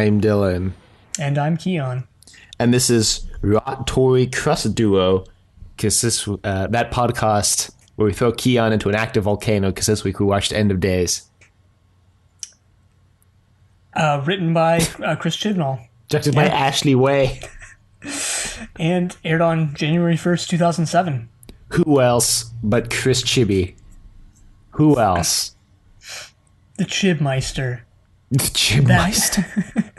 I'm Dylan. And I'm Kiyan. And this is Rot Tory Crust Duo, because that podcast where we throw Kiyan into an active volcano, because this week we watched End of Days. Written by Chris Chibnall. Directed by Ashley Way. And aired on January 1st, 2007. Who else but Chris Chibi? Who else? The Chibmeister. The Chibmeister.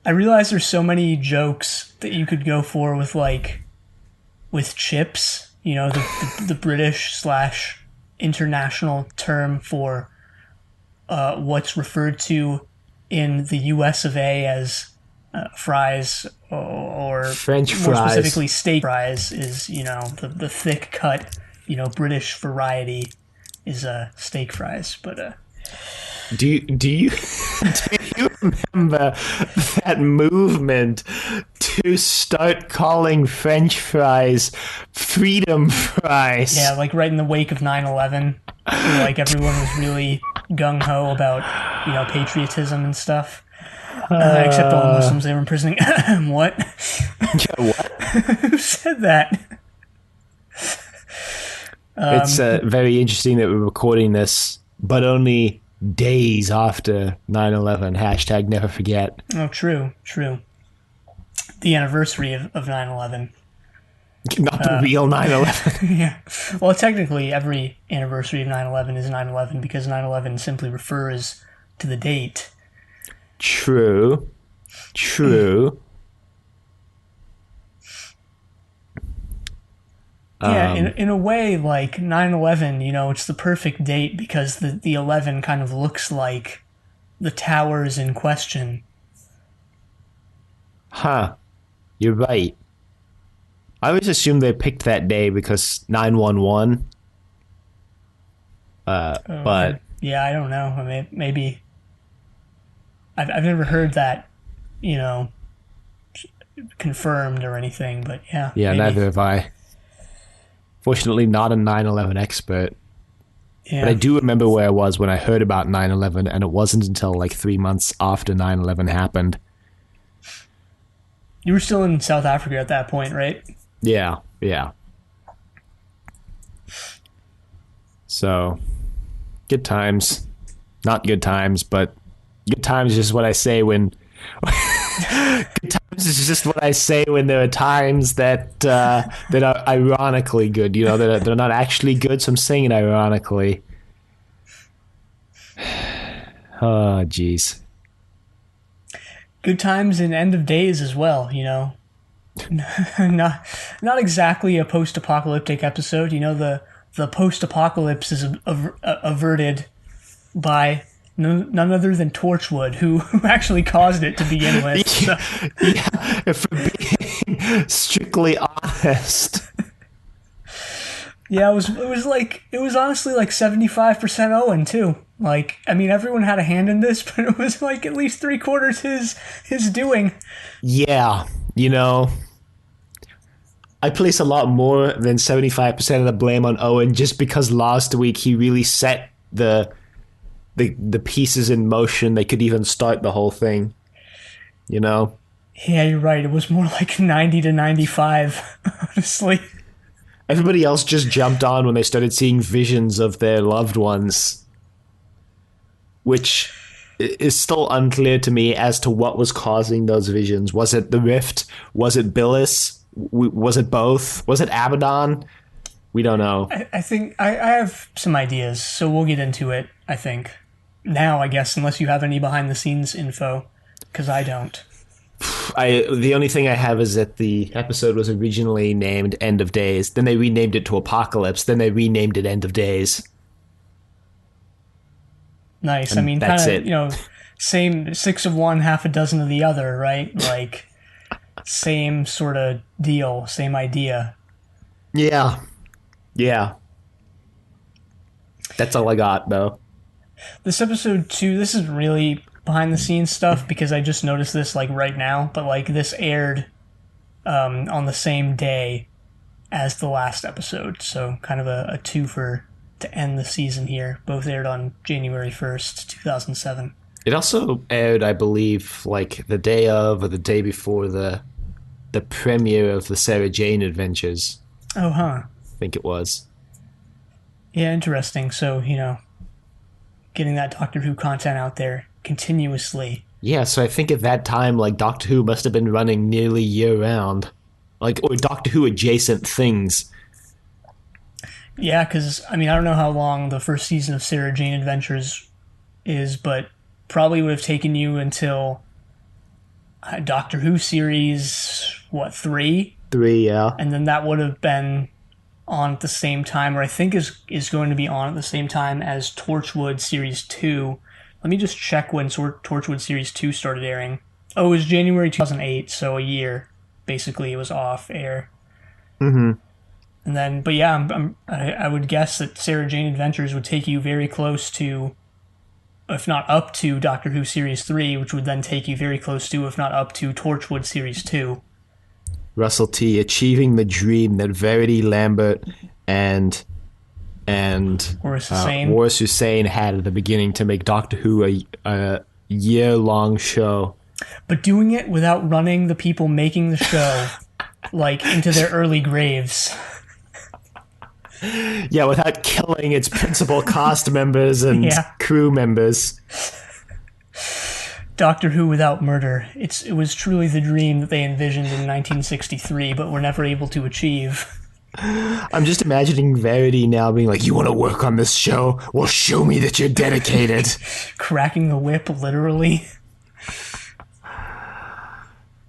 I realize there's so many jokes that you could go for with chips. You know, the British / international term for what's referred to in the US of A as fries or French more fries. specifically steak fries is, you know, the thick cut, you know, British variety is steak fries. But do you do you remember that movement to start calling French fries freedom fries? yeah, like right in the wake of 9/11, like everyone was really gung-ho about, you know, patriotism and stuff. Except all the Muslims they were imprisoning. What? Yeah, what? Who said that? It's very interesting that we're recording this, but only days after 9/11. Hashtag never forget. Oh, true. The anniversary of 9/11. Not the real 9/11. Yeah. Well, technically, every anniversary of 9/11 is 9/11 because 9/11 simply refers to the date. True. Yeah, in a way, like 9/11, you know, it's the perfect date because the 11 kind of looks like the towers in question. Huh. You're right. I always assumed they picked that day because 911. But Yeah, I don't know. I mean, maybe. I've never heard that, you know, confirmed or anything, but yeah. yeah, maybe. neither have I. Fortunately, not a 9/11 expert. Yeah. But I do remember where I was when I heard about 9/11, and it wasn't until like 3 months after 9/11 happened. You were still in South Africa at that point, right? Yeah. So, good times. Not good times, but good times is just what I say when... good times is just what I say when there are times that are ironically good. You know, they're not actually good, so I'm saying it ironically. Oh, jeez. Good times and end of days as well, you know. Not exactly a post-apocalyptic episode. You know, the post-apocalypse is averted by none other than Torchwood, who actually caused it to begin with. So. Yeah, if we're being strictly honest. Yeah, it was honestly like 75% Owen too. Like, I mean, everyone had a hand in this, but it was like at least 3/4 his doing. Yeah, you know, I place a lot more than 75% of the blame on Owen just because last week he really set the pieces in motion. They could even start the whole thing, you know? Yeah, you're right. It was more like 90 to 95, honestly. Everybody else just jumped on when they started seeing visions of their loved ones, which is still unclear to me as to what was causing those visions. Was it the rift? Was it Billis? Was it both? Was it Abaddon? We don't know. I think I have some ideas, so we'll get into it, I think. Now, I guess, unless you have any behind-the-scenes info, because I don't. The only thing I have is that the episode was originally named End of Days. Then they renamed it to Apocalypse. Then they renamed it End of Days. Nice. And I mean, kind of, you know, same 6 of one, half a dozen of the other, right? Like, same sort of deal, same idea. Yeah. That's all I got, though. This episode 2, this is really behind the scenes stuff because I just noticed this like right now, but like this aired on the same day as the last episode, so kind of a twofer to end the season here. Both aired on January 1st, 2007. It also aired, I believe, like the day of or the day before the premiere of the Sarah Jane Adventures. Oh, huh. I think it was. Yeah, interesting. So, getting that Doctor Who content out there continuously. Yeah, so I think at that time, like, Doctor Who must have been running nearly year-round. Like, or Doctor Who adjacent things. Yeah, because, I don't know how long the first season of Sarah Jane Adventures is, but probably would have taken you until Doctor Who series, 3? 3, yeah. And then that would have been on at the same time, or I think is going to be on at the same time as Torchwood Series 2. Let me just check when Torchwood Series 2 started airing. Oh, it was January 2008, so a year. Basically, it was off air. Mm-hmm. And then, but yeah, I would guess that Sarah Jane Adventures would take you very close to, if not up to, Doctor Who Series 3, which would then take you very close to, if not up to, Torchwood Series 2. Russell T. achieving the dream that Verity Lambert and Horace Hussein had at the beginning to make Doctor Who a year-long show. But doing it without running the people making the show, like, into their early graves. Yeah, without killing its principal cast members and crew members. Doctor Who without murder. It was truly the dream that they envisioned in 1963, but were never able to achieve. I'm just imagining Verity now being like, you want to work on this show? Well, show me that you're dedicated. Cracking the whip, literally.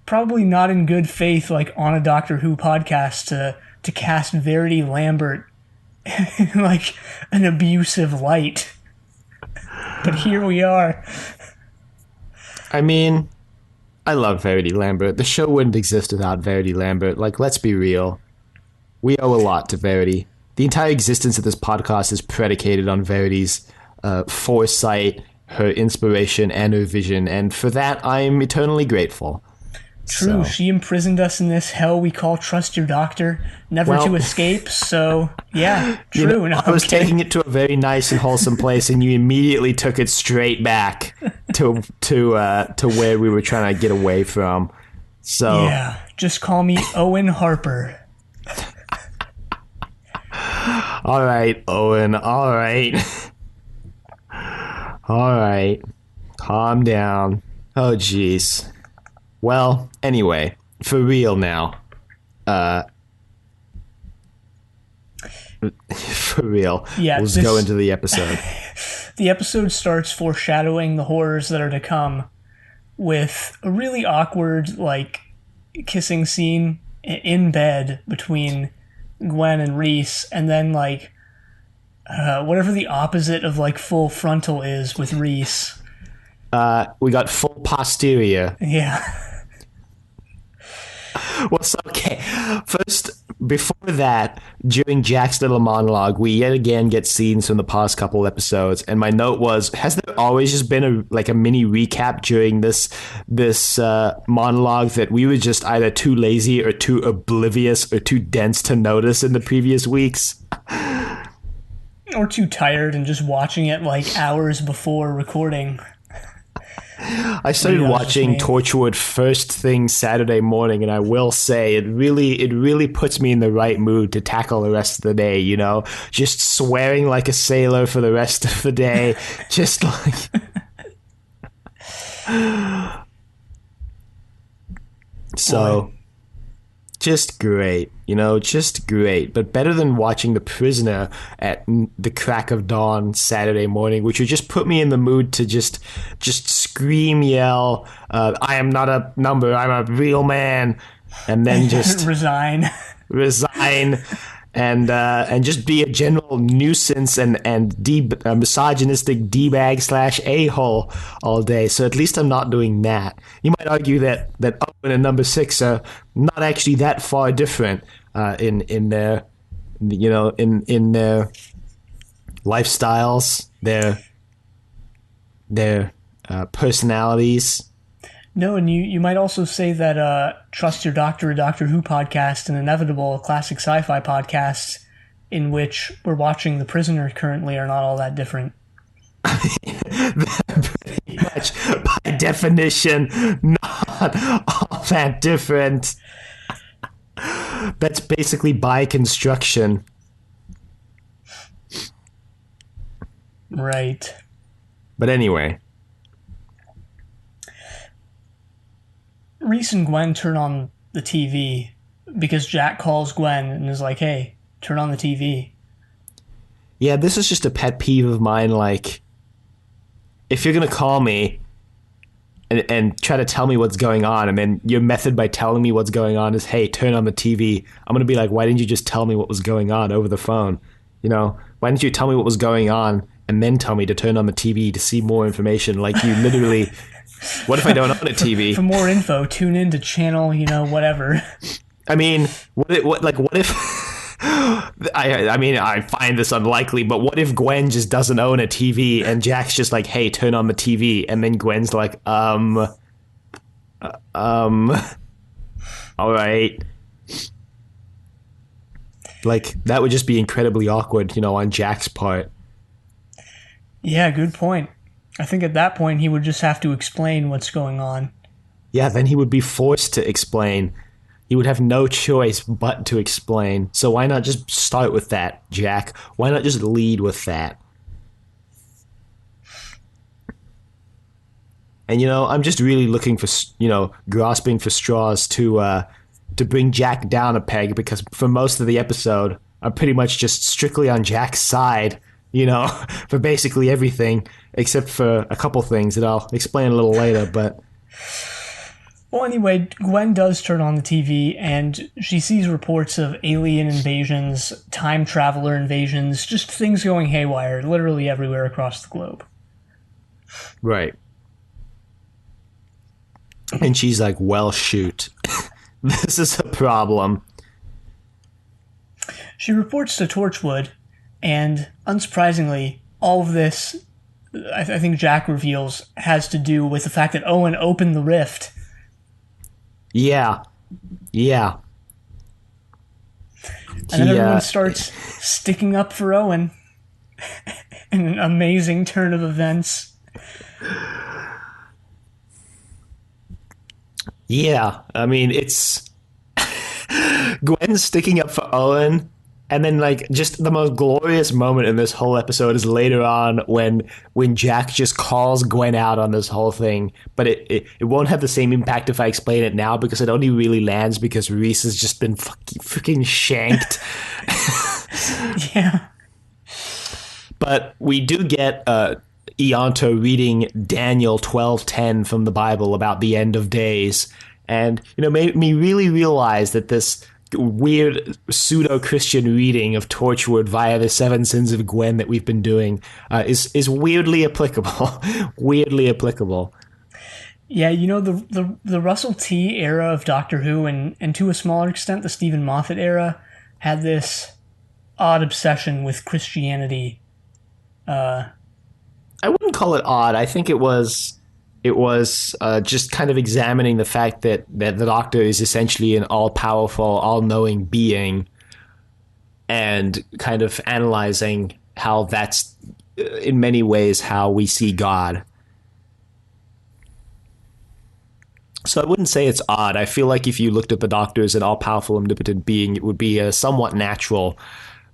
Probably not in good faith, like, on a Doctor Who podcast to cast Verity Lambert in, like, an abusive light. But here we are. I mean, I love Verity Lambert. The show wouldn't exist without Verity Lambert. Like, let's be real. We owe a lot to Verity. The entire existence of this podcast is predicated on Verity's foresight, her inspiration, and her vision. And for that, I'm eternally grateful. True, she imprisoned us in this hell we call Trust Your Doctor, never to escape, so, yeah, true. I was taking it to a very nice and wholesome place, and you immediately took it straight back to where we were trying to get away from. So yeah, just call me Owen Harper. All right, Owen, all right. All right, calm down. Oh, jeez. Well, anyway, for real now. For real. Yeah, let's go into the episode. The episode starts foreshadowing the horrors that are to come with a really awkward, like, kissing scene in bed between Gwen and Reese, and then, like, whatever the opposite of, like, full frontal is with Reese. We got full posterior. Yeah. Well, so, okay. First, before that, during Jack's little monologue, we yet again get scenes from the past couple episodes, and my note was, has there always just been a mini recap during this monologue that we were just either too lazy or too oblivious or too dense to notice in the previous weeks? Or too tired and just watching it, like, hours before recording. I started watching Torchwood first thing Saturday morning, and I will say it really puts me in the right mood to tackle the rest of the day, you know? Just swearing like a sailor for the rest of the day. Just like... So, just great, you know, just great. But better than watching The Prisoner at the crack of dawn Saturday morning, which would just put me in the mood to just scream, yell, I am not a number, I'm a real man, and then just resign, and just be a general nuisance and misogynistic d-bag / a-hole all day. So at least I'm not doing that. You might argue that Owen and number 6 are not actually that far different in their, you know, in their lifestyles, their personalities. No, and you might also say that Trust Your Doctor, a Doctor Who podcast, and Inevitable, a classic sci-fi podcast, in which we're watching The Prisoner currently are not all that different. Pretty much, by definition, not all that different. That's basically by construction. Right. But anyway. Reese and Gwen turn on the TV because Jack calls Gwen and is like, hey, turn on the TV. Yeah, this is just a pet peeve of mine. Like, if you're going to call me and try to tell me what's going on, and then your method by telling me what's going on is, hey, turn on the TV, I'm going to be like, why didn't you just tell me what was going on over the phone? You know, why didn't you tell me what was going on and then tell me to turn on the TV to see more information? Like, you literally... What if I don't own a TV? For more info, tune in to channel, whatever. I mean, what if... I mean, I find this unlikely, but what if Gwen just doesn't own a TV and Jack's just like, hey, turn on the TV, and then Gwen's like, all right. Like, that would just be incredibly awkward, on Jack's part. Yeah, good point. I think at that point he would just have to explain what's going on. Yeah, then he would be forced to explain. He would have no choice but to explain. So why not just start with that, Jack? Why not just lead with that? And, I'm just really looking for, grasping for straws to bring Jack down a peg, because for most of the episode, I'm pretty much just strictly on Jack's side, for basically everything, except for a couple things that I'll explain a little later, but... Well, anyway, Gwen does turn on the TV, and she sees reports of alien invasions, time traveler invasions, just things going haywire, literally everywhere across the globe. Right. And she's like, well, shoot. This is a problem. She reports to Torchwood, and unsurprisingly, all of this, I think Jack reveals, has to do with the fact that Owen opened the rift. Yeah. And then everyone starts sticking up for Owen in an amazing turn of events. Yeah, I mean, it's Gwen sticking up for Owen, and then just the most glorious moment in this whole episode is later on when Jack just calls Gwen out on this whole thing, but it won't have the same impact if I explain it now, because it only really lands because Reese has just been freaking shanked. Yeah. But we do get Ianto reading Daniel 12:10 from the Bible about the end of days, and made me really realize that this weird pseudo-Christian reading of Torchwood via the 7 sins of Gwen that we've been doing is weirdly applicable. Weirdly applicable. Yeah, the Russell T era of Doctor Who, and to a smaller extent the Stephen Moffat era, had this odd obsession with Christianity. I wouldn't call it odd. I think it was just kind of examining the fact that the Doctor is essentially an all-powerful, all-knowing being, and kind of analyzing how that's, in many ways, how we see God. So I wouldn't say it's odd. I feel like if you looked at the Doctor as an all-powerful, omnipotent being, it would be a somewhat natural...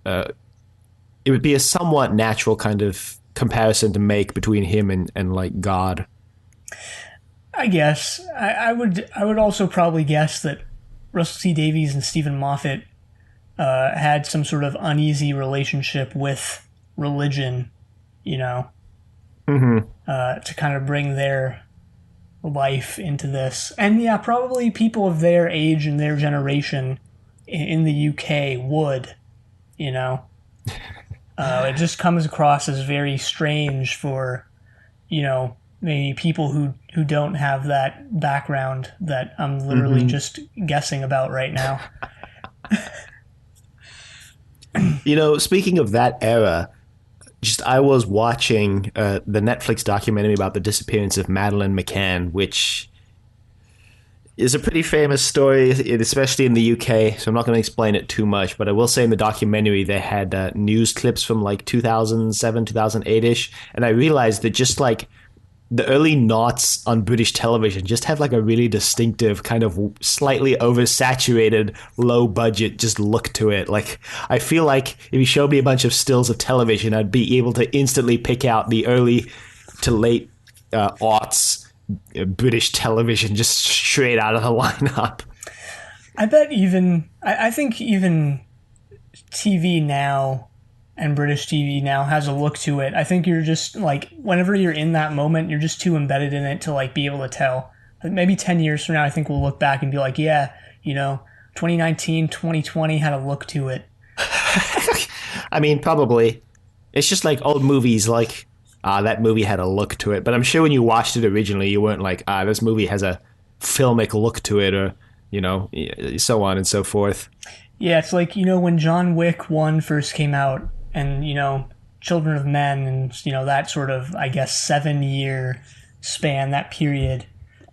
it would be a somewhat natural kind of comparison to make between him and God. I guess I would also probably guess that Russell T Davies and Stephen Moffat had some sort of uneasy relationship with religion, to kind of bring their life into this. And yeah, probably people of their age and their generation in the UK would, it just comes across as very strange for, maybe people who don't have that background that I'm literally just guessing about right now. Speaking of that era, I was watching the Netflix documentary about the disappearance of Madeleine McCann, which, It's a pretty famous story, especially in the UK, so I'm not going to explain it too much, but I will say in the documentary they had news clips from like 2007, 2008-ish, and I realized that just like the early noughts on British television just have like a really distinctive kind of slightly oversaturated, low budget just look to it. Like I feel like if you showed me a bunch of stills of television, I'd be able to instantly pick out the early to late aughts British television just straight out of the lineup. I bet I think even TV now and British TV now has a look to it. I think you're just like, whenever you're in that moment, you're just too embedded in it to like be able to tell. Maybe 10 years from now, I think we'll look back and be like, yeah, 2019, 2020 had a look to it. I mean, probably. It's just like old movies, like, that movie had a look to it. But I'm sure when you watched it originally, you weren't like, this movie has a filmic look to it, or, so on and so forth. Yeah, it's like, when John Wick 1 first came out, and, Children of Men, and, that sort of, I guess, 7-year span, that period,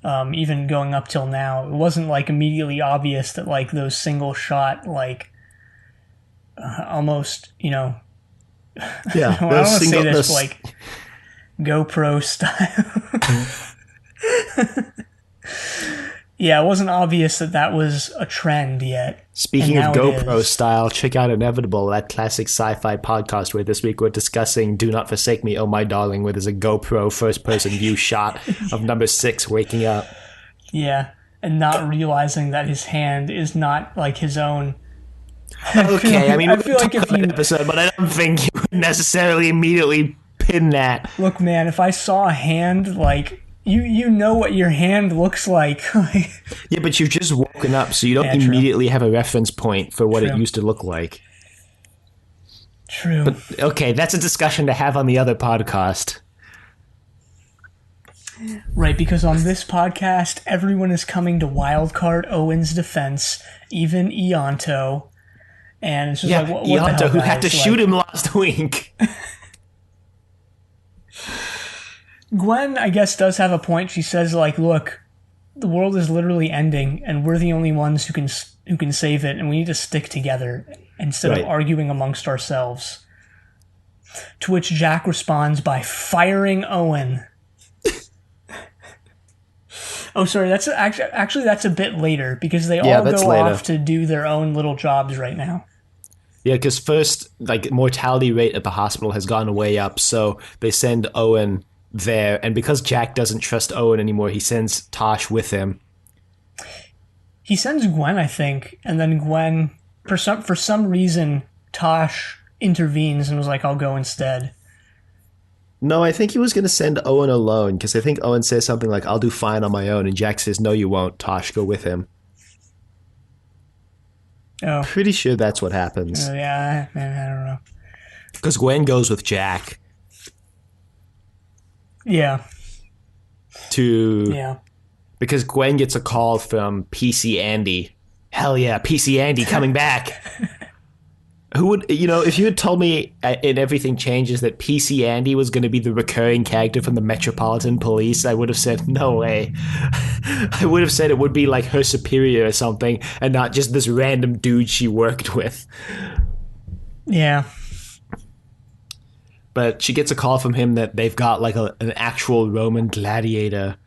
even going up till now, it wasn't, like, immediately obvious that, like, those single shot, like, almost, Yeah, I don't want to say this, like, GoPro style. Yeah, it wasn't obvious that was a trend yet. Speaking of GoPro style, check out Inevitable, that classic sci-fi podcast where this week we're discussing Do Not Forsake Me, Oh My Darling, where there's a GoPro first-person view shot of number 6 waking up. Yeah, and not realizing that his hand is not like his own. Okay, I mean, I feel like if you episode, but I don't think you would necessarily immediately pin that. Look, man, if I saw a hand, like, you know what your hand looks like. Yeah, but you've just woken up, so you don't immediately have a reference point for what it used to look like. True. But, okay, that's a discussion to have on the other podcast. Right, because on this podcast, everyone is coming to Wildcard Owen's defense, even Ianto. And it's just like, what the hell, who had to shoot him last week. Gwen, I guess, does have a point. She says, like, look, the world is literally ending, and we're the only ones who can save it, and we need to stick together instead of arguing amongst ourselves. To which Jack responds by firing Owen. Oh, sorry, that's actually that's a bit later, because they all go off to do their own little jobs right now. Yeah, because first, like, mortality rate at the hospital has gone way up, so they send Owen there, and because Jack doesn't trust Owen anymore, he sends Tosh with him. He sends Gwen, I think, and then Gwen, for some reason, Tosh intervenes and was like, I'll go instead. No, I think he was going to send Owen alone, because I think Owen says something like, I'll do fine on my own, and Jack says, no, you won't, Tosh, go with him. Oh. Pretty sure that's what happens. Yeah, I don't know. Because Gwen goes with Jack. Yeah. Because Gwen gets a call from PC Andy. Hell yeah, PC Andy coming back. Who would, if you had told me in Everything Changes that PC Andy was going to be the recurring character from the Metropolitan Police, I would have said, no way. I would have said it would be like her superior or something, and not just this random dude she worked with. Yeah. But she gets a call from him that they've got like an actual Roman gladiator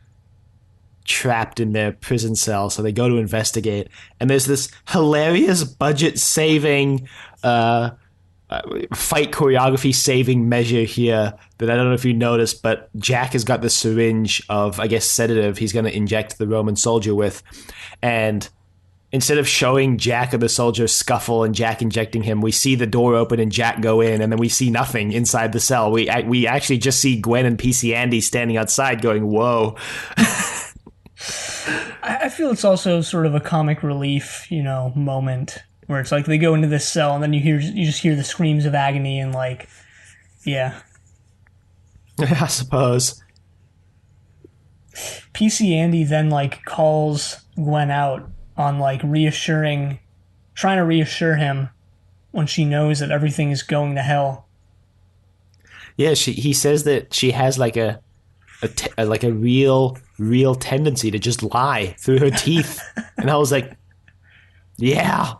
trapped in their prison cell, so they go to investigate. And there's this hilarious budget-saving, fight choreography-saving measure here that I don't know if you noticed, but Jack has got this syringe of, I guess, sedative he's going to inject the Roman soldier with. And instead of showing Jack and the soldier scuffle and Jack injecting him, we see the door open and Jack go in, and then we see nothing inside the cell. We actually just see Gwen and PC Andy standing outside going, whoa. I feel it's also sort of a comic relief, moment where it's like they go into this cell and then you just hear the screams of agony and like, yeah. I suppose. PC Andy then like calls Gwen out on like trying to reassure him when she knows that everything is going to hell. Yeah, he says that she has like a like a real tendency to just lie through her teeth. And I was like, yeah.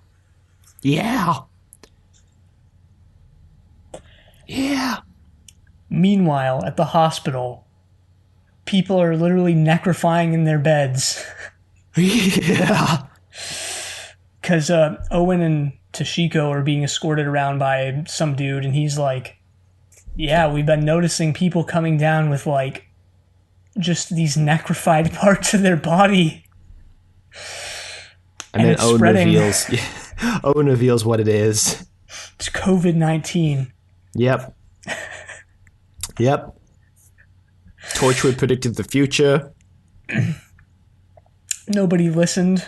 Meanwhile, at the hospital, people are literally necrophying in their beds. Yeah. Because Owen and Toshiko are being escorted around by some dude, and he's like, yeah, we've been noticing people coming down with, like, just these necrophied parts of their body. And then Owen reveals what it is. It's COVID-19. Yep. Torchwood predicted the future. Nobody listened.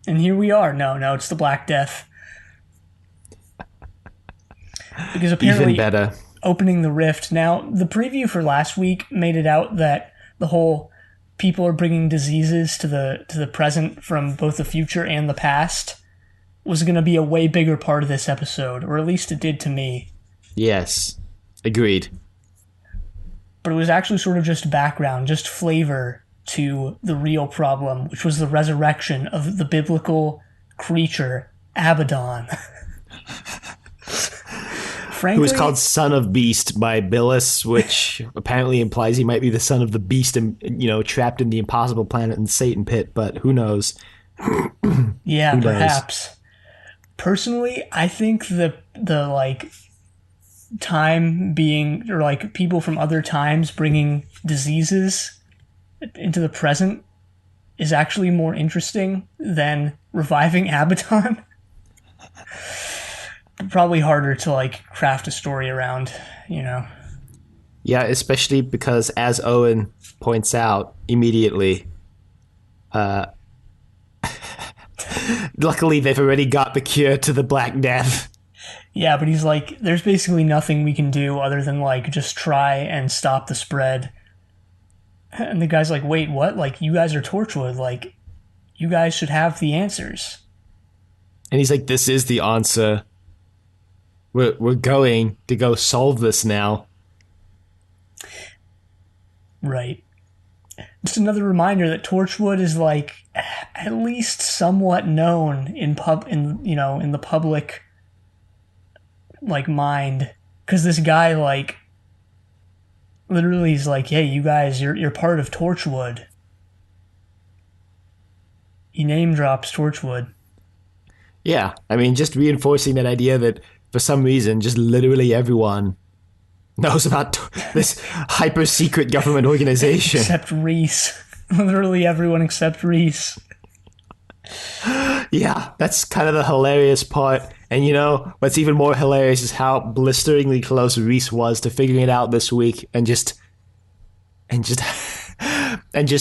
And here we are. No, it's the Black Death. Because apparently, even better, opening the rift. Now, the preview for last week made it out that the whole people are bringing diseases to the present from both the future and the past was going to be a way bigger part of this episode, or at least it did to me. Yes, agreed. But it was actually sort of just background, just flavor to the real problem, which was the resurrection of the biblical creature, Abaddon. Frankly, who was called Son of Beast by Billis, which apparently implies he might be the son of the beast and, trapped in the impossible planet in Satan pit, but who knows? Yeah, perhaps. Personally, I think the like time being, or like people from other times bringing diseases into the present is actually more interesting than reviving Abaddon. Probably harder to like craft a story around, Yeah, especially because, as Owen points out immediately, luckily they've already got the cure to the Black Death. Yeah, but he's like, there's basically nothing we can do other than like just try and stop the spread. And the guy's like, wait, what? Like, you guys are Torchwood. Like, you guys should have the answers. And he's like, this is the answer. We're going to go solve this now. Right. Just another reminder that Torchwood is like at least somewhat known in the public like mind, because this guy like literally is like, hey, you guys, you're part of Torchwood. He name drops Torchwood. Yeah, I mean, just reinforcing that idea that for some reason, just literally everyone knows about this hyper secret government organization. Except Reese. Literally everyone except Reese. Yeah, that's kind of the hilarious part. And what's even more hilarious is how blisteringly close Reese was to figuring it out this week, and just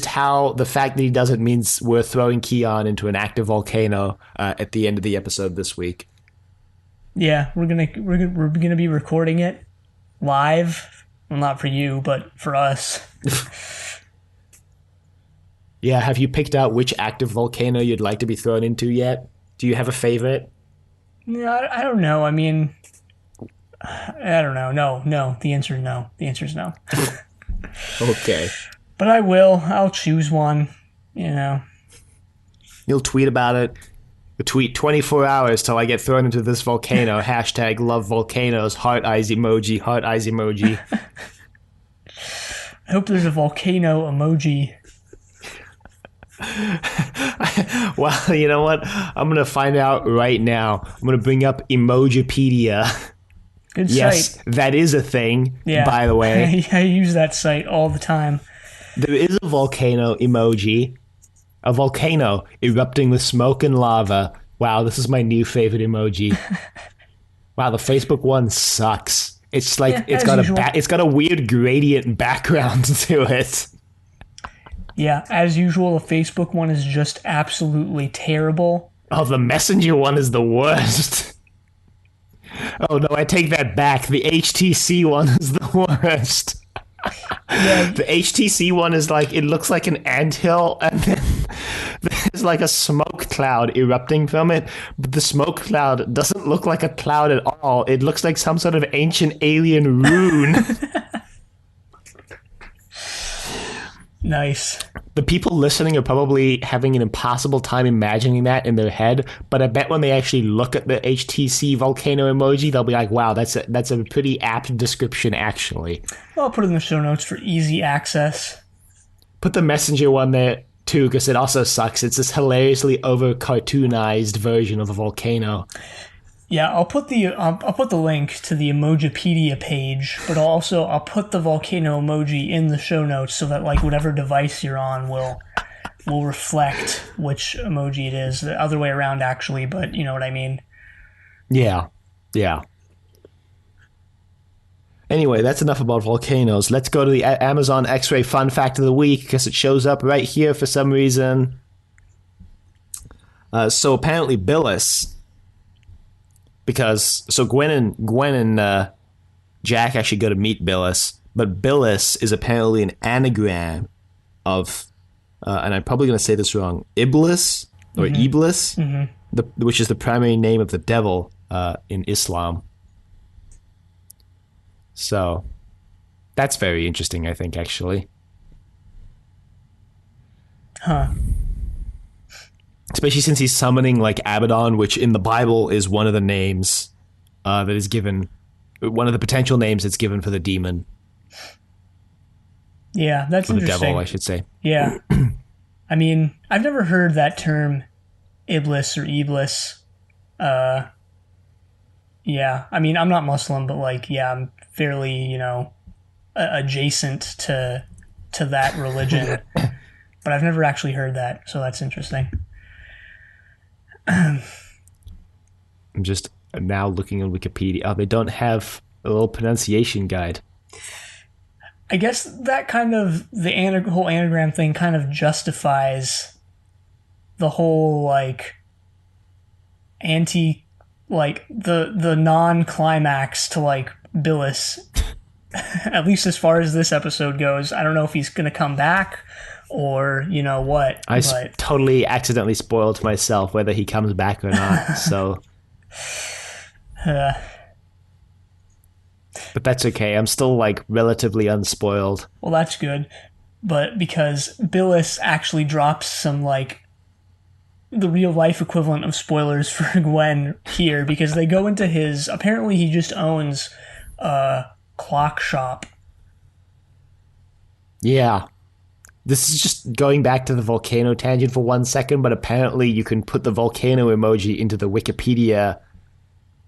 how the fact that he doesn't means we're throwing Kiyan into an active volcano at the end of the episode this week. Yeah, we're gonna be recording it live. Well, not for you, but for us. Yeah, have you picked out which active volcano you'd like to be thrown into yet? Do you have a favorite? Yeah, I don't know. I mean, I don't know. No. The answer is no. Okay. But I will. I'll choose one. You'll tweet about it. You'll tweet 24 hours till I get thrown into this volcano. # love volcanoes. Heart eyes emoji. Heart eyes emoji. I hope there's a volcano emoji. Well, you know what? I'm going to find out right now. I'm going to bring up Emojipedia. Good site. Yes, that is a thing, by the way. I use that site all the time. There is a volcano emoji. A volcano erupting with smoke and lava. Wow, this is my new favorite emoji. Wow, the Facebook one sucks. It's like it's got a weird gradient background to it. Yeah, as usual, the Facebook one is just absolutely terrible. Oh, the Messenger one is the worst. Oh no, I take that back. The HTC one is the worst. Yeah. The HTC one is like, it looks like an anthill, and then there's like a smoke cloud erupting from it, but the smoke cloud doesn't look like a cloud at all. It looks like some sort of ancient alien rune. Nice. The people listening are probably having an impossible time imagining that in their head, but I bet when they actually look at the HTC volcano emoji, they'll be like, wow, that's a pretty apt description, actually. Well, I'll put it in the show notes for easy access. Put the messenger one there, too, because it also sucks. It's this hilariously over-cartoonized version of a volcano. Yeah, I'll put the link to the Emojipedia page, but I'll put the volcano emoji in the show notes so that like whatever device you're on will reflect which emoji it is. The other way around actually, but you know what I mean. Yeah. Anyway, that's enough about volcanoes. Let's go to the Amazon X-Ray fun fact of the week because it shows up right here for some reason. So apparently Billis, Gwen and Jack actually go to meet Billis, but Billis is apparently an anagram of, and I'm probably going to say this wrong, Iblis or Iblis, which is the primary name of the devil in Islam. So that's very interesting, I think, actually. Huh. Especially since he's summoning like Abaddon, which in the Bible is one of the names that is given, one of the potential names that's given for the demon. Yeah, that's or interesting. The devil, I should say. Yeah. I mean, I've never heard that term Iblis or Iblis. Yeah, I mean, I'm not Muslim, but like, yeah, I'm fairly, adjacent to that religion. But I've never actually heard that, so that's interesting. I'm just now looking on Wikipedia. Oh, they don't have a little pronunciation guide. I guess that kind of, the whole anagram thing kind of justifies the whole, like, the non-climax to, like, Billis. At least as far as this episode goes. I don't know if he's going to come back or, what. I totally accidentally spoiled myself whether he comes back or not, so... But that's okay. I'm still, like, relatively unspoiled. Well, that's good. But because Billis actually drops some, like, the real-life equivalent of spoilers for Gwen here, because they go into his... Apparently he just owns a clock shop. Yeah. This is just going back to the volcano tangent for 1 second, but apparently you can put the volcano emoji into the Wikipedia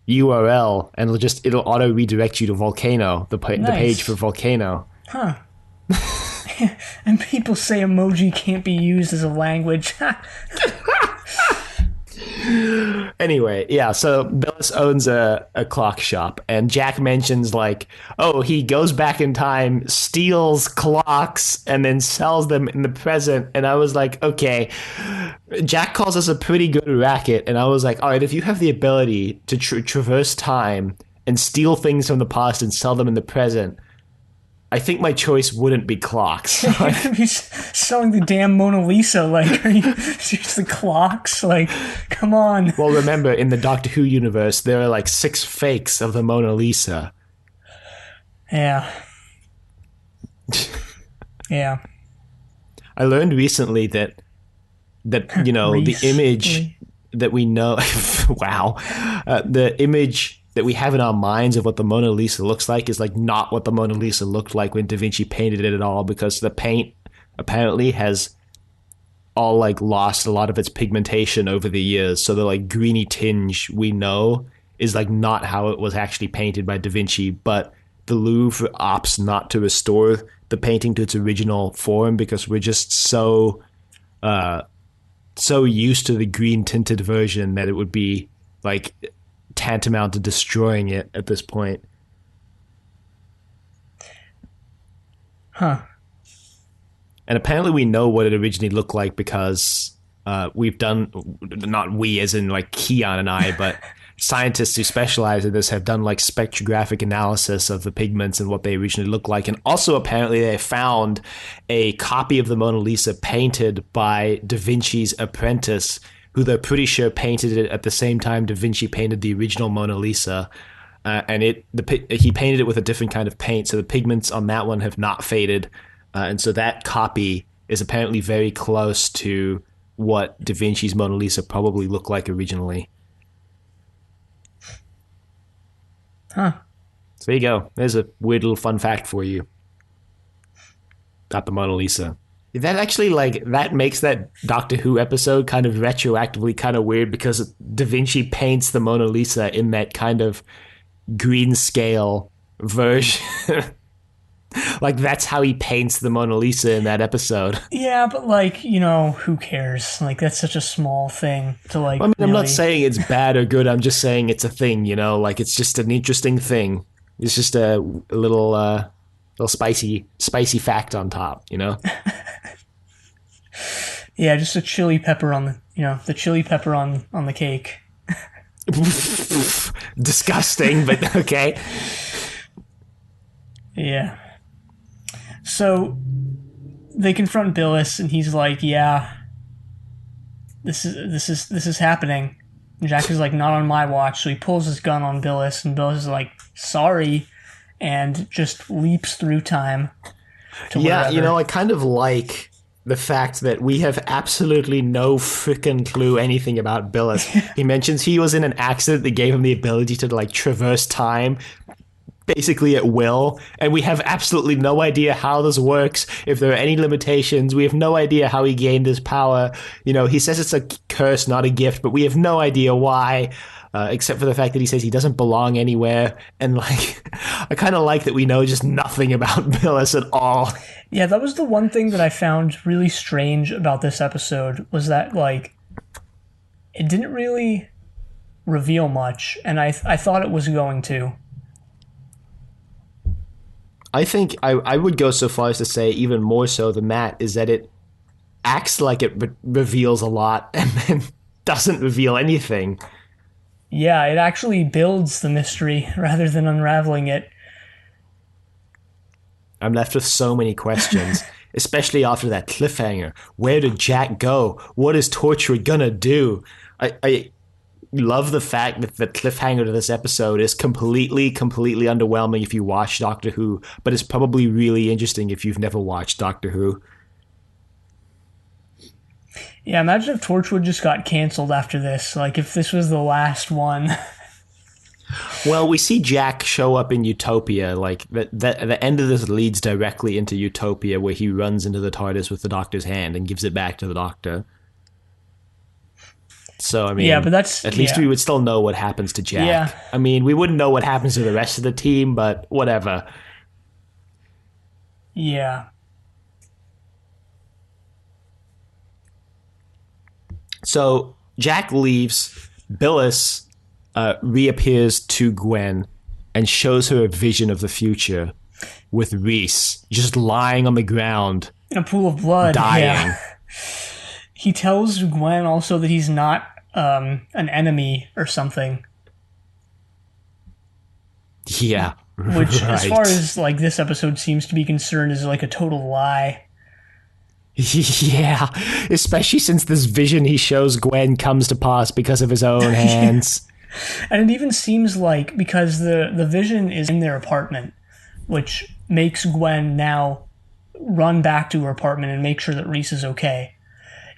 URL and it'll auto redirect you to Volcano, the page for Volcano. Huh. And people say emoji can't be used as a language. Anyway, yeah, so Billis owns a clock shop, and Jack mentions, like, oh, he goes back in time, steals clocks, and then sells them in the present, and I was like, okay, Jack calls us a pretty good racket, and I was like, all right, if you have the ability to traverse time and steal things from the past and sell them in the present, I think my choice wouldn't be clocks. You're gonna be selling the damn Mona Lisa, like, are you just the clocks? Like, come on. Well, remember, in the Doctor Who universe, there are like 6 fakes of the Mona Lisa. Yeah. Yeah. I learned recently that the image that we know, wow, the image that we have in our minds of what the Mona Lisa looks like is like not what the Mona Lisa looked like when Da Vinci painted it at all, because the paint apparently has all like lost a lot of its pigmentation over the years. So the like greeny tinge we know is like not how it was actually painted by Da Vinci, but the Louvre opts not to restore the painting to its original form because we're just so used to the green tinted version that it would be like tantamount to destroying it at this point. Huh. And apparently we know what it originally looked like because we've done, not we as in like Kiyan and I, but scientists who specialize in this have done like spectrographic analysis of the pigments and what they originally looked like. And also apparently they found a copy of the Mona Lisa painted by Da Vinci's apprentice, who they're pretty sure painted it at the same time Da Vinci painted the original Mona Lisa. And he painted it with a different kind of paint, so the pigments on that one have not faded. and so that copy is apparently very close to what Da Vinci's Mona Lisa probably looked like originally. Huh. So there you go. There's a weird little fun fact for you about the Mona Lisa. That actually, like, that makes that Doctor Who episode kind of retroactively kind of weird because Da Vinci paints the Mona Lisa in that kind of green scale version. Like, that's how he paints the Mona Lisa in that episode. Yeah, but, like, you know, who cares? Like, that's such a small thing to, like, I mean, I'm really... not saying it's bad or good. I'm just saying it's a thing, you know? Like, it's just an interesting thing. It's just a little spicy fact on top, you know? Yeah, just a chili pepper on the, you know, the chili pepper on the cake. Disgusting, but okay. Yeah. So they confront Billis, and he's like, "Yeah, this is happening." And Jack is like, "Not on my watch." So he pulls his gun on Billis, and Billis is like, "Sorry," and just leaps through time to wherever. You know, I kind of like the fact that we have absolutely no freaking clue anything about Billis. He mentions he was in an accident that gave him the ability to, like, traverse time basically at will, and we have absolutely no idea how this works, if there are any limitations. We have no idea how he gained his power. You know, he says it's a curse, not a gift, but we have no idea why, except for the fact that he says he doesn't belong anywhere. And, like, I kind of like that we know just nothing about Billis at all. Yeah, that was the one thing that I found really strange about this episode, was that, like, it didn't really reveal much, and I thought it was going to. I think I would go so far as to say, even more so than that, is that it acts like it reveals a lot and then doesn't reveal anything. Yeah, it actually builds the mystery rather than unraveling it. I'm left with so many questions, especially after that cliffhanger. Where did Jack go? What is Torchwood gonna do? I love the fact that the cliffhanger to this episode is completely underwhelming if you watch Doctor Who, but it's probably really interesting if you've never watched Doctor Who. Yeah, imagine if Torchwood just got canceled after this. Like, if this was the last one. Well, we see Jack show up in Utopia. Like, the end of this leads directly into Utopia, where he runs into the TARDIS with the Doctor's hand and gives it back to the Doctor. So, I mean, yeah, but that's, at least we would still know what happens to Jack. Yeah. I mean, we wouldn't know what happens to the rest of the team, but whatever. Yeah. So, Jack leaves. Billis reappears to Gwen and shows her a vision of the future with Reese just lying on the ground. In a pool of blood. Dying. Yeah. He tells Gwen also that he's not an enemy or something. Yeah. Which, right. as far as, like, this episode seems to be concerned, is like a total lie. Yeah. Especially since this vision he shows Gwen comes to pass because of his own hands. And it even seems like, because the vision is in their apartment, which makes Gwen now run back to her apartment and make sure that Reese is okay.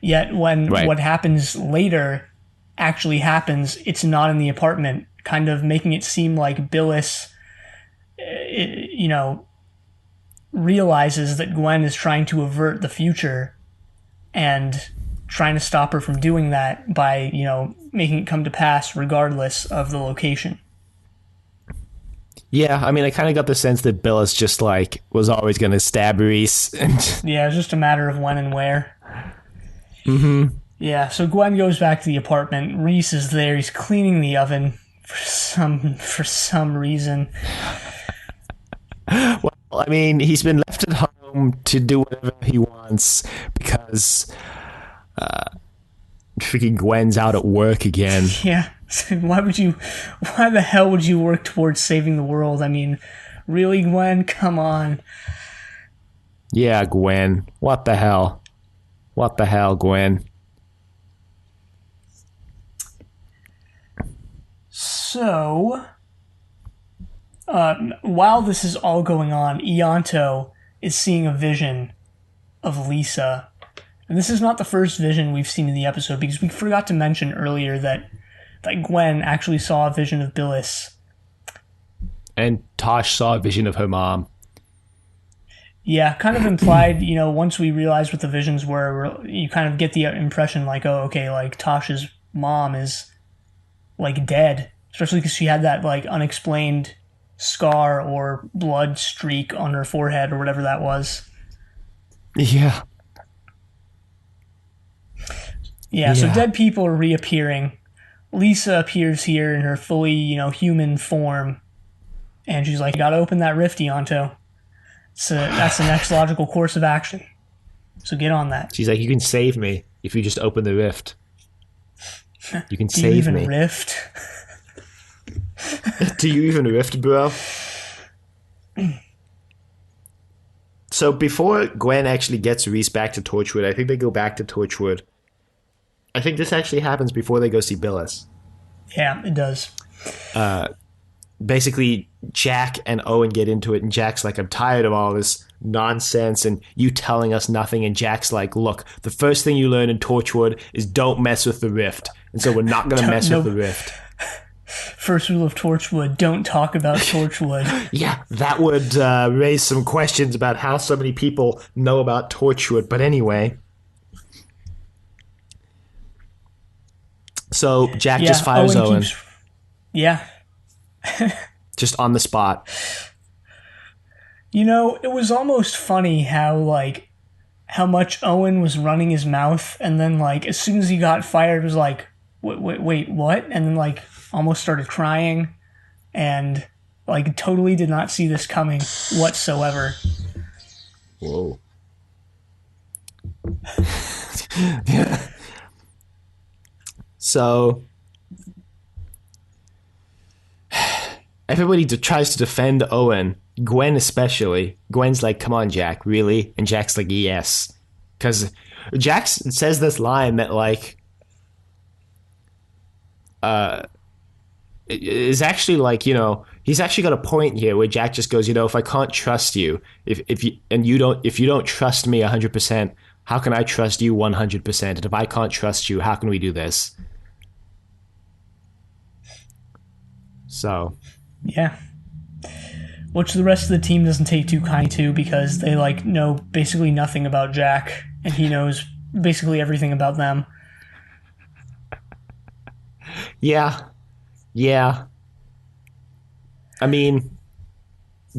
Yet when what happens later actually happens, it's not in the apartment, kind of making it seem like Billis, you know, realizes that Gwen is trying to avert the future and trying to stop her from doing that by, you know, making it come to pass regardless of the location. Yeah, I mean, I kind of got the sense that Billis just, like, was always going to stab Reese. Yeah, it's just a matter of when and where. Mm-hmm. Yeah, so Gwen goes back to the apartment. Reese is there. He's cleaning the oven for some reason. Well, I mean, he's been left at home to do whatever he wants because freaking Gwen's out at work again. Yeah, why the hell would you work towards saving the world? I mean, really, Gwen? Come on. Yeah, Gwen. What the hell? What the hell, Gwen? So, while this is all going on, Ianto is seeing a vision of Lisa. And this is not the first vision we've seen in the episode, because we forgot to mention earlier that Gwen actually saw a vision of Billis. And Tosh saw a vision of her mom. Yeah, kind of implied, once we realized what the visions were, you kind of get the impression like, oh, okay, like Tosh's mom is like dead, especially because she had that like unexplained scar or blood streak on her forehead or whatever that was. Yeah. Yeah, so dead people are reappearing. Lisa appears here in her fully, human form. And she's like, you gotta open that rift, Ianto. So that's the next logical course of action. So get on that. She's like, you can save me if you just open the rift. You can Do save you even me. rift? Do you even rift, bro? So before Gwen actually gets Reese back to Torchwood, I think they go back to Torchwood. I think this actually happens before they go see Billis. Yeah, it does. Basically, Jack and Owen get into it, and Jack's like, I'm tired of all this nonsense and you telling us nothing. And Jack's like, look, the first thing you learn in Torchwood is don't mess with the rift. And so we're not going to mess with the rift. First rule of Torchwood, don't talk about Torchwood. Yeah, that would raise some questions about how so many people know about Torchwood. But anyway. So Jack just fires Owen. Yeah. Just on the spot. It was almost funny how much Owen was running his mouth, and then as soon as he got fired, was like, wait, what? And then almost started crying, and totally did not see this coming whatsoever. Whoa. So everybody tries to defend Owen, Gwen especially. Gwen's like, come on, Jack, really? And Jack's like, yes. Because Jack says this line that, is actually he's actually got a point here where Jack just goes, if I can't trust you, if you don't trust me 100%, how can I trust you 100%? And if I can't trust you, how can we do this? So... yeah. Which the rest of the team doesn't take too kindly to, because they know basically nothing about Jack, and he knows basically everything about them. Yeah. I mean,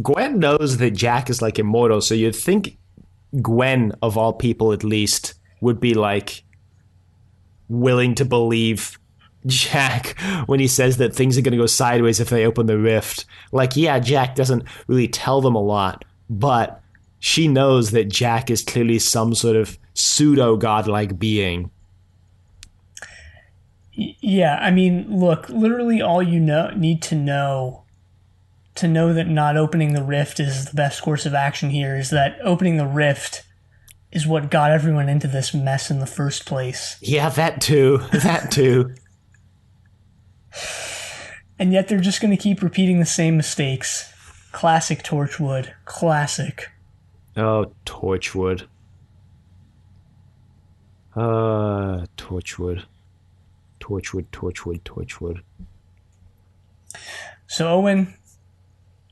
Gwen knows that Jack is immortal, so you'd think Gwen, of all people at least, would be willing to believe Jack when he says that things are going to go sideways if they open the rift. Jack doesn't really tell them a lot, but she knows that Jack is clearly some sort of pseudo-godlike being. Yeah, I mean, look, literally all you need to know that not opening the rift is the best course of action here is that opening the rift is what got everyone into this mess in the first place. Yeah, that too. And yet they're just going to keep repeating the same mistakes. Classic Torchwood. Classic. Oh, Torchwood. Torchwood. So Owen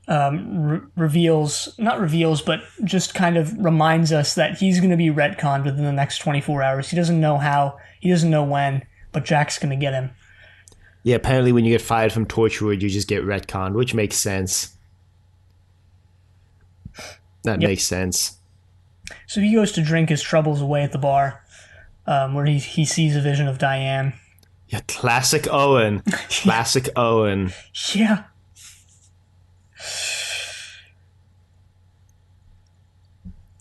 not reveals, but just kind of reminds us that he's going to be retconned within the next 24 hours. He doesn't know how, he doesn't know when, but Jack's going to get him. Yeah, apparently when you get fired from Torchwood, you just get retconned, which makes sense. That makes sense. So he goes to drink his troubles away at the bar, where he sees a vision of Diane. Yeah, classic Owen. Classic Owen. Yeah.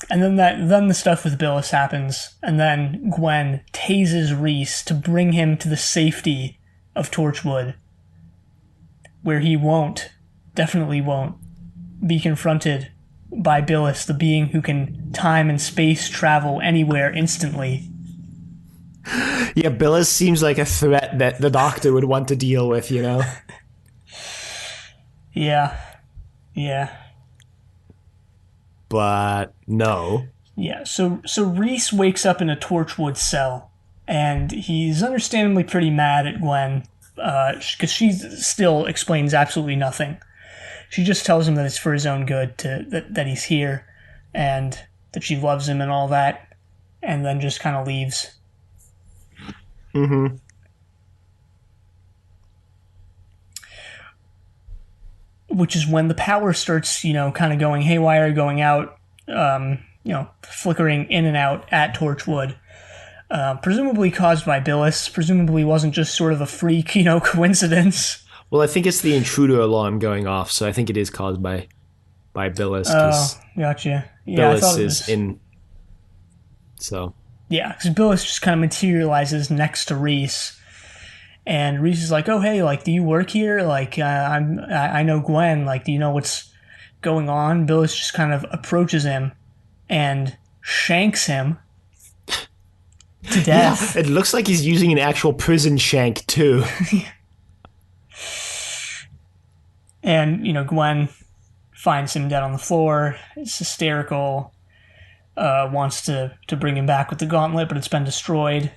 And then the stuff with Billis happens, and then Gwen tases Reese to bring him to the safety of Torchwood, where he definitely won't, be confronted by Billis, the being who can time and space travel anywhere instantly. Yeah, Billis seems like a threat that the Doctor would want to deal with, Yeah. but no. Yeah, so Reese wakes up in a Torchwood cell, and he's understandably pretty mad at Gwen, because she still explains absolutely nothing. She just tells him that it's for his own good that he's here, and that she loves him and all that, and then just kind of leaves. Mm-hmm. Which is when the power starts, kind of going haywire, going out, flickering in and out at Torchwood. Presumably caused by Billis. Presumably wasn't just sort of a freak, coincidence. Well, I think it's the intruder alarm going off, so I think it is caused by Billis. Oh, gotcha. Yeah, Billis I thought is in. So. Yeah, because Billis just kind of materializes next to Reese, and Reese is like, "Oh, hey, like, do you work here? Like, I know Gwen. Like, do you know what's going on?" Billis just kind of approaches him and shanks him to death. Yeah, it looks like he's using an actual prison shank too. And, Gwen finds him dead on the floor. It's hysterical. Wants to bring him back with the gauntlet, but it's been destroyed.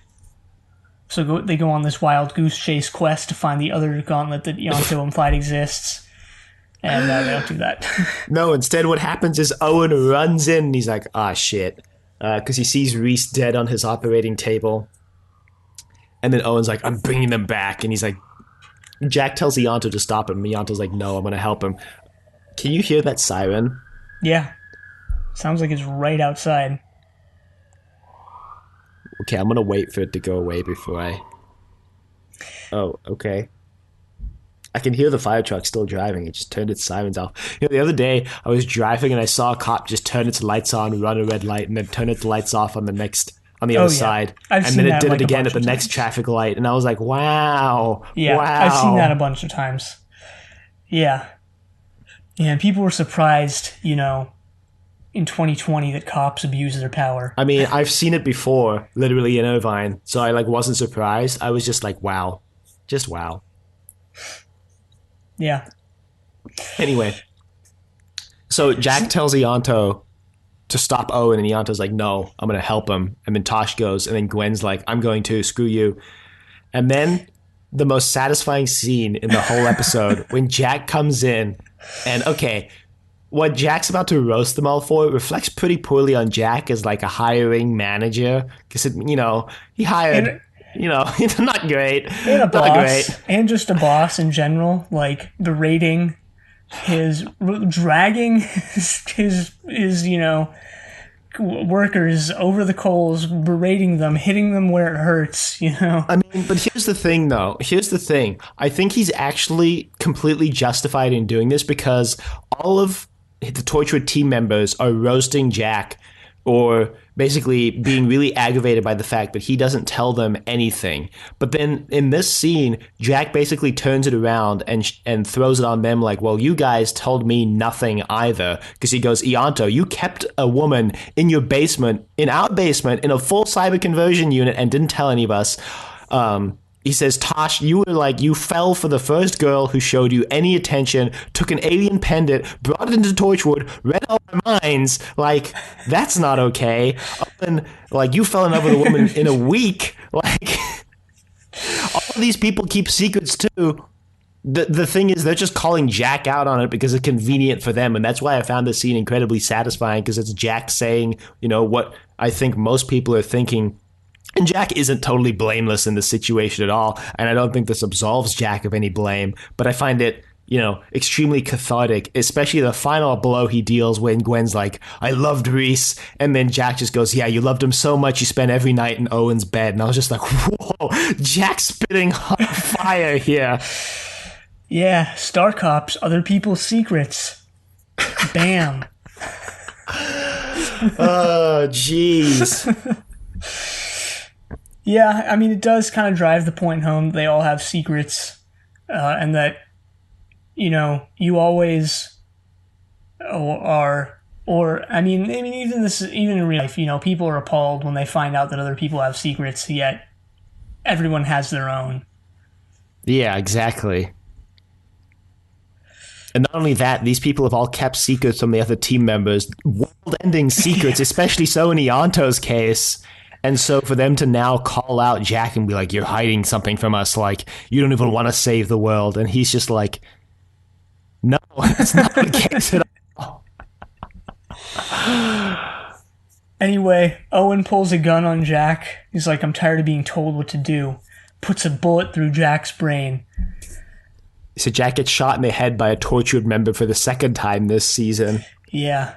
So they go on this wild goose chase quest to find the other gauntlet that Ianto implied exists. And they don't do that. No, instead what happens is Owen runs in and he's like, ah, shit. Because he sees Reese dead on his operating table. And then Owen's like, I'm bringing them back. And he's like, Jack tells Ianto to stop him. Ianto's like, no, I'm going to help him. Can you hear that siren? Yeah. Sounds like it's right outside. Okay, I'm going to wait for it to go away before I... Oh, okay. I can hear the fire truck still driving. It just turned its sirens off. The other day, I was driving and I saw a cop just turn its lights on, run a red light, and then turn its lights off on the other side. And then it did it again at the next traffic light. And I was like, wow. Yeah, wow. I've seen that a bunch of times. Yeah. Yeah, and people were surprised, in 2020 that cops abuse their power. I mean, I've seen it before, literally in Irvine. So I wasn't surprised. I was just like, wow. Just wow. Yeah. Anyway. So Jack tells Ianto to stop Owen, and Ianto's like, no, I'm going to help him. And then Tosh goes, and then Gwen's like, I'm going to, screw you. And then the most satisfying scene in the whole episode, when Jack comes in, and okay, what Jack's about to roast them all for reflects pretty poorly on Jack as like a hiring manager. Because, he hired... not great. And a not boss. Great. And just a boss in general, like berating dragging his workers over the coals, berating them, hitting them where it hurts, I mean, but here's the thing, though. Here's the thing. I think he's actually completely justified in doing this because all of the Torchwood team members are roasting Jack or basically being really aggravated by the fact that he doesn't tell them anything. But then in this scene, Jack basically turns it around and throws it on them like, well, you guys told me nothing either. Because he goes, Ianto, you kept a woman in your basement, in our basement, in a full cyber conversion unit and didn't tell any of us. He says, Tosh, you fell for the first girl who showed you any attention, took an alien pendant, brought it into Torchwood, read all our minds. Like, that's not okay. And, you fell in love with a woman in a week. Like, all of these people keep secrets too. The thing is, they're just calling Jack out on it because it's convenient for them. And that's why I found this scene incredibly satisfying, because it's Jack saying, what I think most people are thinking. And Jack isn't totally blameless in the situation at all, and I don't think this absolves Jack of any blame, but I find it, extremely cathartic, especially the final blow he deals when Gwen's like, I loved Reese, and then Jack just goes, yeah, you loved him so much you spent every night in Owen's bed, and I was just like, whoa, Jack's spitting hot fire here. Yeah, Star Cops, other people's secrets. Bam. Oh, jeez. Yeah, I mean, it does kind of drive the point home. They all have secrets, and that, you always are, even in real life, people are appalled when they find out that other people have secrets, yet everyone has their own. Yeah, exactly. And not only that, these people have all kept secrets from the other team members, world-ending secrets, especially so in Ianto's case. And so for them to now call out Jack and be like, you're hiding something from us, like, you don't even want to save the world. And he's just like, no, that's not the case at all. Anyway, Owen pulls a gun on Jack. He's like, I'm tired of being told what to do. Puts a bullet through Jack's brain. So Jack gets shot in the head by a Torchwood member for the second time this season. Yeah.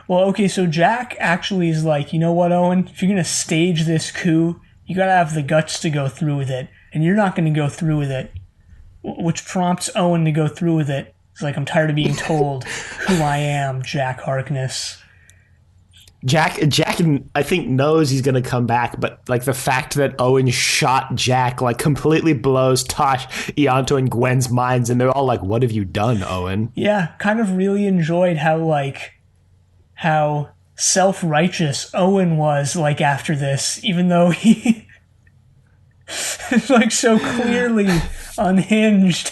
Well, okay, so Jack actually is like, you know what, Owen? If you're going to stage this coup, you got to have the guts to go through with it. And you're not going to go through with it. Which prompts Owen to go through with it. He's like, I'm tired of being told who I am, Jack Harkness. Jack, I think, knows he's going to come back, but, like, the fact that Owen shot Jack, like, completely blows Tosh, Ianto, and Gwen's minds, and they're all like, what have you done, Owen? Yeah, kind of really enjoyed how self-righteous Owen was, like, after this, even though he is, like, so clearly unhinged.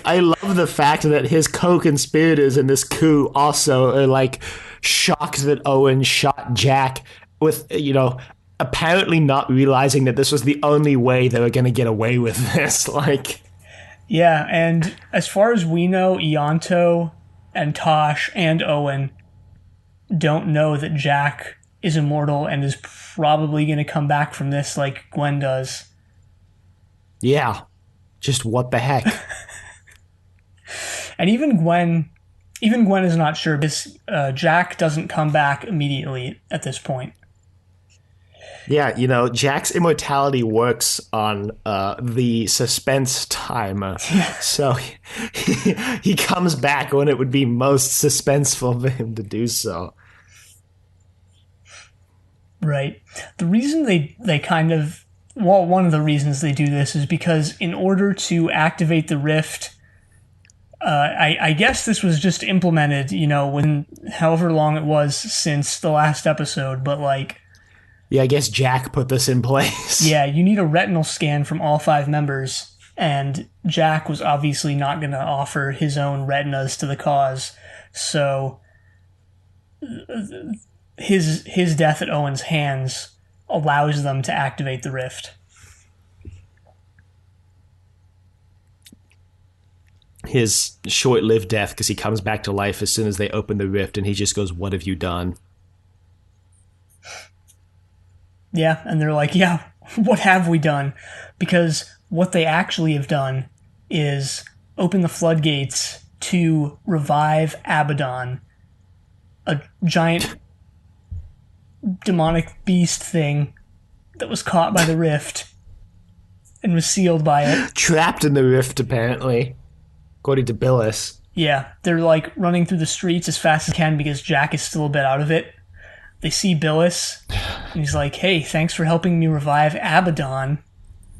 I love the fact that his co-conspirators in this coup also are, like, shocked that Owen shot Jack with, apparently not realizing that this was the only way they were going to get away with this. Like, yeah, and as far as we know, Ianto and Tosh and Owen don't know that Jack is immortal and is probably going to come back from this like Gwen does. Yeah. Just what the heck? And even Gwen is not sure because Jack doesn't come back immediately at this point. Yeah, Jack's immortality works on the suspense timer. Yeah. So he comes back when it would be most suspenseful for him to do so. Right. The reason they kind of... Well, one of the reasons they do this is because in order to activate the rift... I guess this was just implemented, when however long it was since the last episode, but like... Yeah, I guess Jack put this in place. Yeah, you need a retinal scan from all 5 members, and Jack was obviously not going to offer his own retinas to the cause, so his death at Owen's hands allows them to activate the rift. His short-lived death, because he comes back to life as soon as they open the rift, and he just goes, what have you done? Yeah, and they're like, yeah, what have we done? Because what they actually have done is open the floodgates to revive Abaddon, a giant demonic beast thing that was caught by the rift and was sealed by it. Trapped in the rift, apparently. According to Billis. Yeah, they're like running through the streets as fast as they can because Jack is still a bit out of it. They see Billis, and he's like, hey, thanks for helping me revive Abaddon.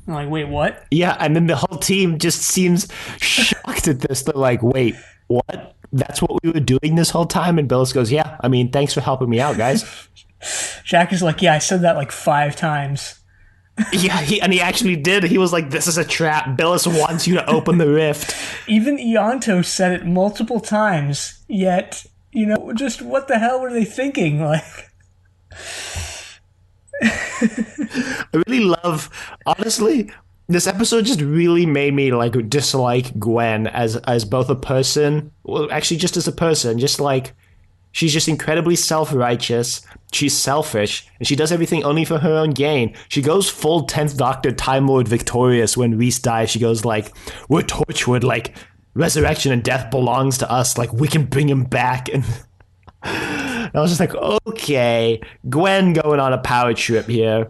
I'm like, wait, what? Yeah, and then the whole team just seems shocked at this. They're like, wait, what? That's what we were doing this whole time? And Billis goes, yeah, thanks for helping me out, guys. Jack is like, yeah, I said that like 5 times. Yeah, he actually did. He was like, this is a trap. Billis wants you to open the rift. Even Ianto said it multiple times, yet, just what the hell were they thinking? Like, I really love, honestly, this episode just really made me like dislike Gwen as both a person, well, actually just as a person, just like, she's just incredibly self-righteous, she's selfish, and she does everything only for her own gain. She goes full 10th Doctor Time Lord victorious when Reese dies. She goes like, we're Torchwood, like, resurrection and death belongs to us, like, we can bring him back. And I was just like, okay, Gwen going on a power trip here.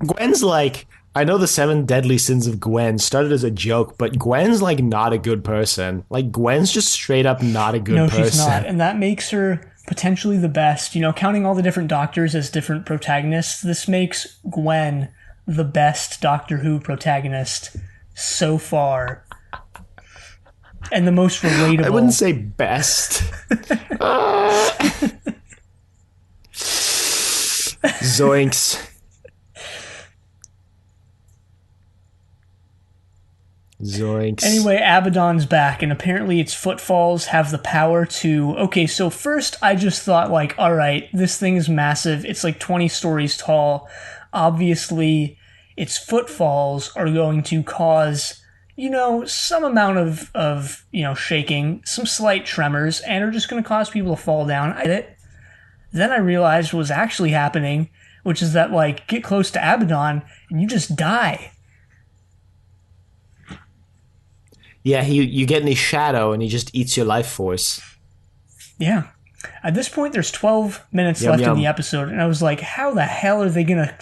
Gwen's like, I know the 7 deadly sins of Gwen started as a joke, but Gwen's like not a good person. Like, Gwen's just straight up not a good person. No, she's not. And that makes her potentially the best. Counting all the different doctors as different protagonists, this makes Gwen the best Doctor Who protagonist so far. And the most relatable. I wouldn't say best. Zoinks. Zoinks. Anyway, Abaddon's back, and apparently its footfalls have the power to... Okay, so first I just thought, like, alright, this thing is massive. It's like 20 stories tall. Obviously, its footfalls are going to cause, some amount of shaking, some slight tremors, and are just going to cause people to fall down. I did it. Then I realized what was actually happening, which is that, like, get close to Abaddon, and you just die. Yeah, you get in his shadow and he just eats your life force. Yeah. At this point, there's 12 minutes left in the episode, and I was like, how the hell are they gonna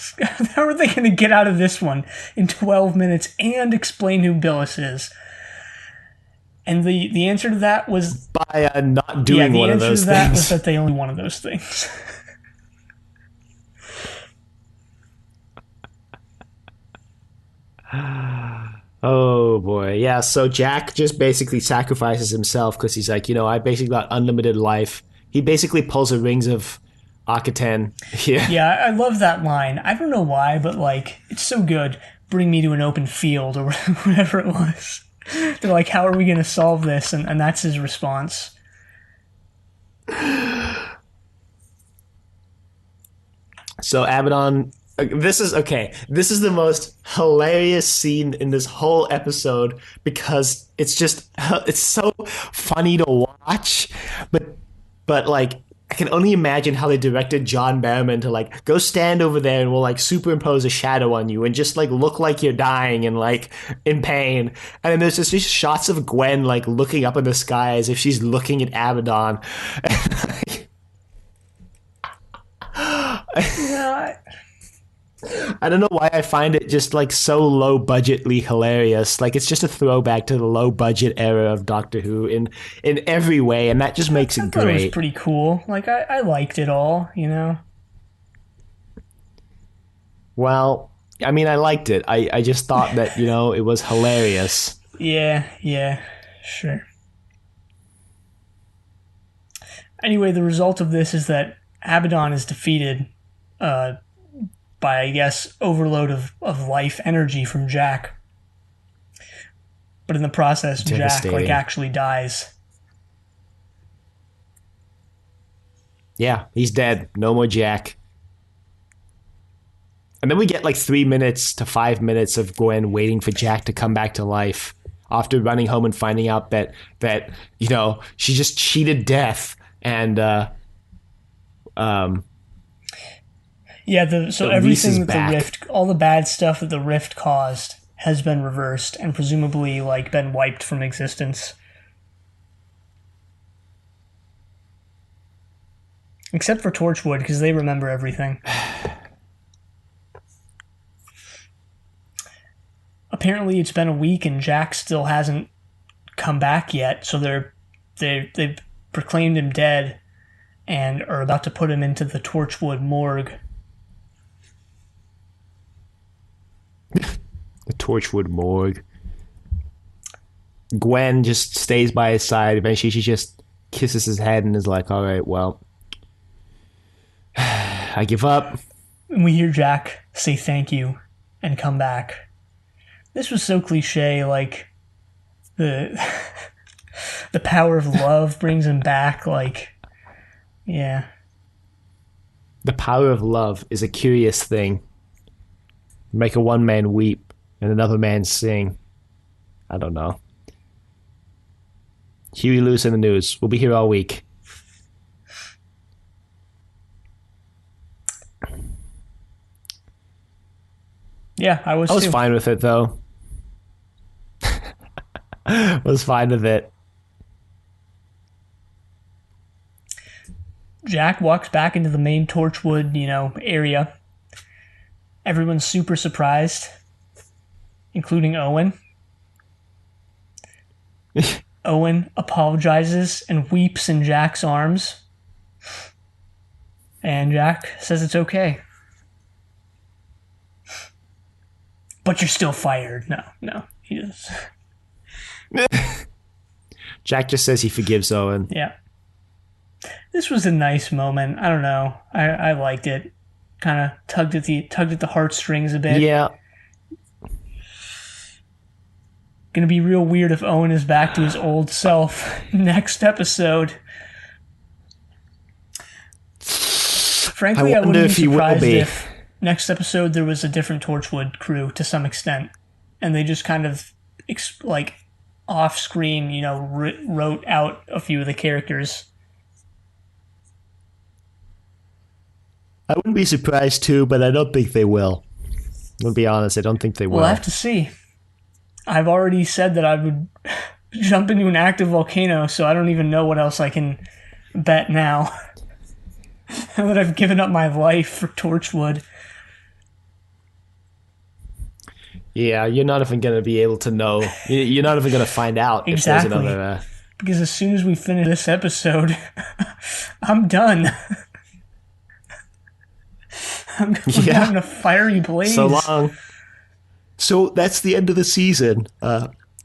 get out of this one in 12 minutes and explain who Billis is? And the answer to that was... By not doing one of those things. The answer to that was that they only wanted those things. Oh boy, yeah. So Jack just basically sacrifices himself because he's like, I basically got unlimited life. He basically pulls the rings of Akaten. Yeah, I love that line. I don't know why, but like, it's so good. Bring me to an open field or whatever it was. They're like, how are we going to solve this? And that's his response. So Abaddon... This is the most hilarious scene in this whole episode because it's so funny to watch, but like I can only imagine how they directed John Barrowman to like go stand over there and we'll like superimpose a shadow on you and just like look like you're dying and like in pain. And then there's just these shots of Gwen like looking up in the sky as if she's looking at Abaddon. I don't know why I find it just like so low budgetly hilarious. Like it's just a throwback to the low budget era of Doctor Who in every way, and that just makes it great. It was pretty cool. Like I liked it all, Well, I mean, I liked it. I just thought that it was hilarious. Yeah, sure. Anyway, the result of this is that Abaddon is defeated. By, I guess, overload of life energy from Jack. But in the process, Jack, like, actually dies. Yeah, he's dead. No more Jack. And then we get, like, 3 minutes to 5 minutes of Gwen waiting for Jack to come back to life after running home and finding out that she just cheated death and, Yeah, so everything that the Rift, all the bad stuff that the Rift caused has been reversed and presumably, like, been wiped from existence. Except for Torchwood, because they remember everything. Apparently it's been a week and Jack still hasn't come back yet, so they've proclaimed him dead and are about to put him into the Torchwood morgue. The Torchwood morgue. Gwen just stays by his side. Eventually she just kisses his head and is like, all right, well, I give up. And we hear Jack say thank you and come back. This was so cliche, like the power of love brings him back, like, yeah. The power of love is a curious thing. Make a one man weep and another man sing. I don't know. Huey Lewis in the news. We'll be here all week. Yeah, I was too. Fine with it, though. I was fine with it. Jack walks back into the main Torchwood, area. Everyone's super surprised, including Owen. Owen apologizes and weeps in Jack's arms. And Jack says it's okay. But you're still fired. No, he is. Jack just says he forgives Owen. Yeah. This was a nice moment. I don't know. I liked it. Kind of tugged at the heartstrings a bit. Yeah. Gonna be real weird if Owen is back to his old self next episode. Frankly, I wouldn't be surprised if next episode there was a different Torchwood crew to some extent, and they just kind of like off screen, wrote out a few of the characters. I wouldn't be surprised too, but I don't think they will. I'll be honest, I don't think they will. We'll have to see. I've already said that I would jump into an active volcano, so I don't even know what else I can bet now. Now that I've given up my life for Torchwood. Yeah, you're not even going to be able to know. You're not even going to find out exactly. If there's another... Because as soon as we finish this episode, I'm done. I'm going down in a fiery blaze. So long. So that's the end of the season.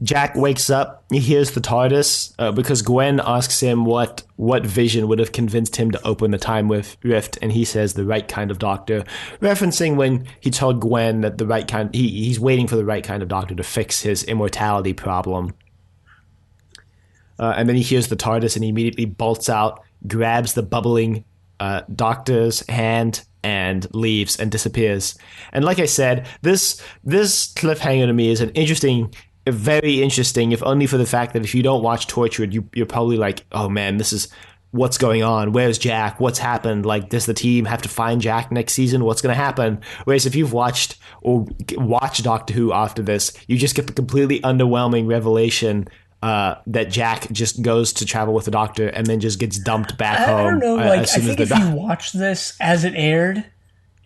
Jack wakes up, he hears the TARDIS, because Gwen asks him what vision would have convinced him to open the time rift, and he says the right kind of doctor, referencing when he told Gwen that the right kind, he's waiting for the right kind of doctor to fix his immortality problem. And then he hears the TARDIS and he immediately bolts out, grabs the bubbling doctor's hand, and leaves and disappears. And like I said, this cliffhanger to me is very interesting, if only for the fact that if you don't watch Torchwood, you're probably like, oh man, this is what's going on. Where's Jack? What's happened? Like, does the team have to find Jack next season? What's going to happen? Whereas if you've watched Doctor Who after this, you just get the completely underwhelming revelation that Jack just goes to travel with the Doctor and then just gets dumped back home. I don't know. I think if you watched this as it aired,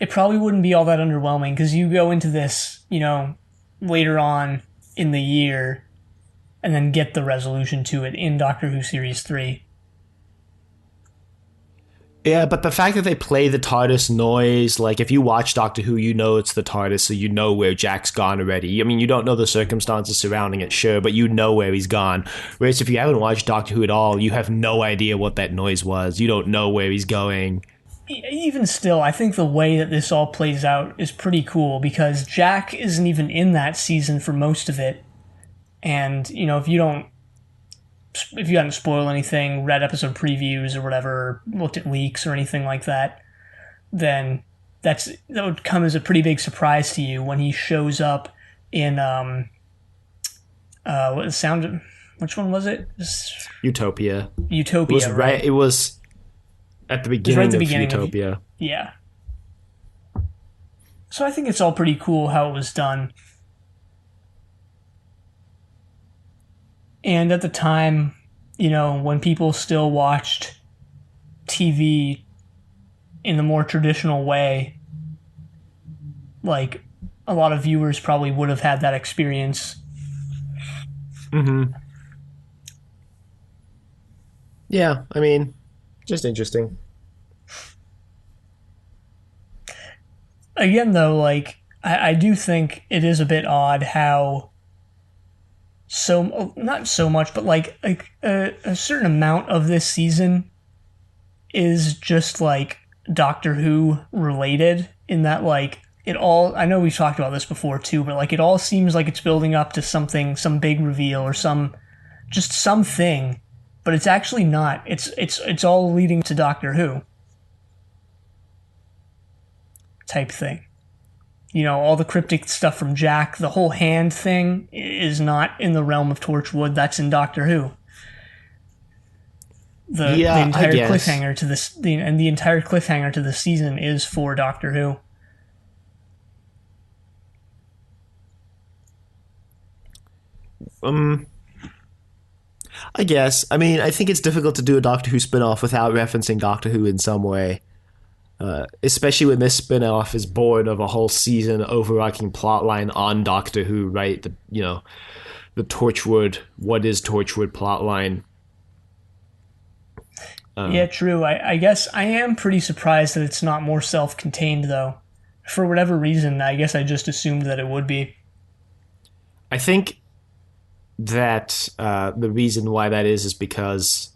it probably wouldn't be all that underwhelming, because you go into this, later on in the year and then get the resolution to it in Doctor Who Series 3. Yeah, but the fact that they play the TARDIS noise, like if you watch Doctor Who, you know it's the TARDIS, so you know where Jack's gone already. I mean, you don't know the circumstances surrounding it, sure, but you know where he's gone. Whereas if you haven't watched Doctor Who at all, you have no idea what that noise was. You don't know where he's going. Even still, I think the way that this all plays out is pretty cool, because Jack isn't even in that season for most of it. And, if you hadn't spoiled anything, read episode previews or whatever, looked at leaks or anything like that, then that would come as a pretty big surprise to you when he shows up in which one was it? Utopia. Utopia, it was right? It was at the beginning of Utopia. Yeah. So I think it's all pretty cool how it was done. And at the time, when people still watched TV in the more traditional way, like, a lot of viewers probably would have had that experience. Mm-hmm. Yeah, I mean, just interesting. Again, though, like, I do think it is a bit odd how not so much, but like a certain amount of this season is just like Doctor Who related, in that like it all, I know we've talked about this before too, but like it all seems like it's building up to something, some big reveal or something, but it's actually not. It's all leading to Doctor Who type thing. All the cryptic stuff from Jack, the whole hand thing is not in the realm of Torchwood. That's in Doctor Who. The entire cliffhanger to this, the entire cliffhanger to the season is for Doctor Who. I guess. I mean, I think it's difficult to do a Doctor Who spin-off without referencing Doctor Who in some way. Especially when this spin-off is born of a whole season overarching plotline on Doctor Who, right? The Torchwood, what is Torchwood plotline. Yeah, true. I guess I am pretty surprised that it's not more self-contained, though. For whatever reason, I guess I just assumed that it would be. I think that the reason why that is because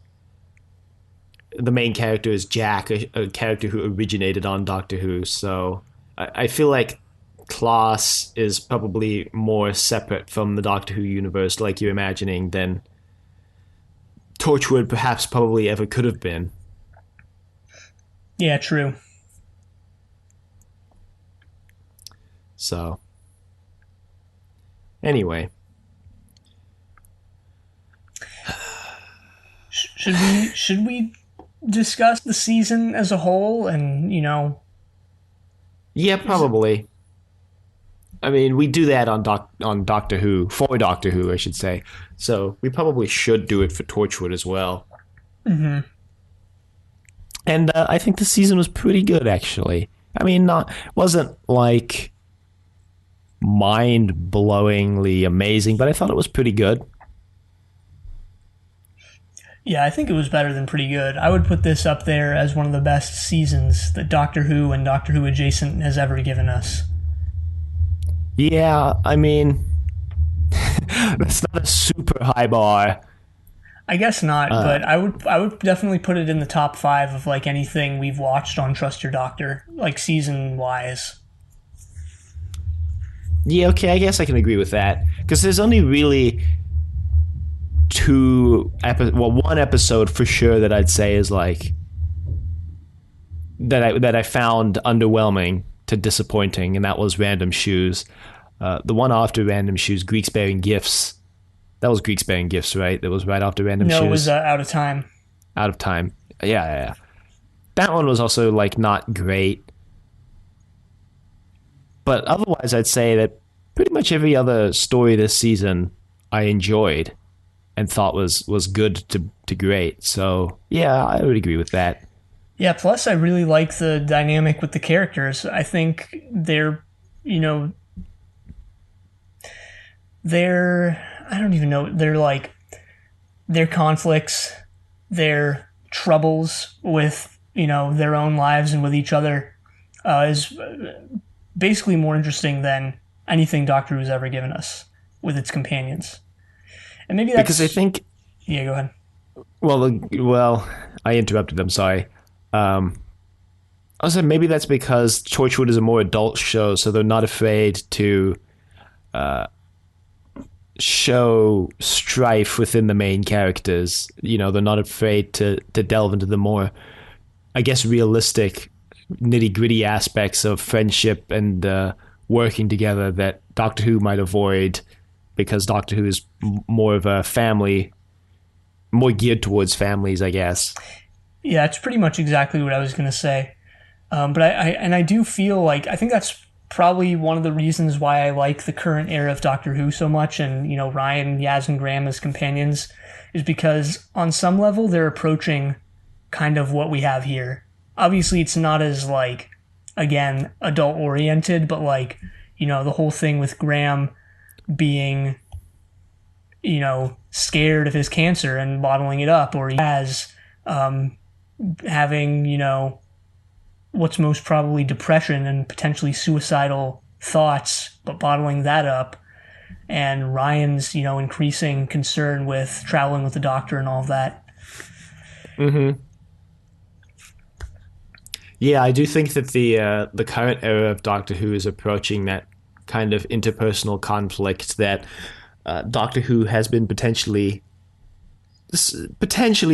the main character is Jack, a character who originated on Doctor Who. So I feel like class is probably more separate from the Doctor Who universe, like you're imagining, than Torchwood perhaps probably ever could have been. Yeah, true. So, anyway. Should we discuss the season as a whole and, Yeah, probably. I mean, we do that on Doctor Who, for Doctor Who, I should say. So we probably should do it for Torchwood as well. Mm-hmm. And I think the season was pretty good, actually. I mean, wasn't like mind-blowingly amazing, but I thought it was pretty good. Yeah, I think it was better than pretty good. I would put this up there as one of the best seasons that Doctor Who and Doctor Who Adjacent has ever given us. Yeah, I mean, that's not a super high bar. I guess not, but I would definitely put it in the top 5 of like anything we've watched on Trust Your Doctor, like season wise. Yeah, okay, I guess I can agree with that, because there's only really one episode for sure that I'd say is like that I found underwhelming to disappointing, and that was Random Shoes. The one after Random Shoes, Greeks Bearing Gifts. That was Greeks Bearing Gifts, right? That was right after Random Shoes. No, it was Out of Time. Out of Time. Yeah. That one was also like not great. But otherwise, I'd say that pretty much every other story this season I enjoyed and thought was good to great. So yeah, I would agree with that. Yeah, plus I really like the dynamic with the characters. I think they're I don't even know, they're like their conflicts, their troubles with, their own lives and with each other is basically more interesting than anything Doctor Who's ever given us with its companions. And maybe that's... Because I think... Yeah, go ahead. Well, I interrupted, I'm sorry. Also, maybe that's because Torchwood is a more adult show, so they're not afraid to show strife within the main characters. They're not afraid to delve into the more, I guess, realistic, nitty-gritty aspects of friendship and working together that Doctor Who might avoid, because Doctor Who is more of a family, more geared towards families, I guess. Yeah, it's pretty much exactly what I was going to say. But I do feel like, I think that's probably one of the reasons why I like the current era of Doctor Who so much, and, Ryan, Yaz, and Graham as companions, is because on some level they're approaching kind of what we have here. Obviously, it's not as, like, again, adult-oriented, but, like, the whole thing with Graham being, scared of his cancer and bottling it up, or he has having, what's most probably depression and potentially suicidal thoughts, but bottling that up, and Ryan's, increasing concern with traveling with the Doctor and all of that. Mm-hmm. Yeah, I do think that the current era of Doctor Who is approaching that kind of interpersonal conflict that Doctor Who has been potentially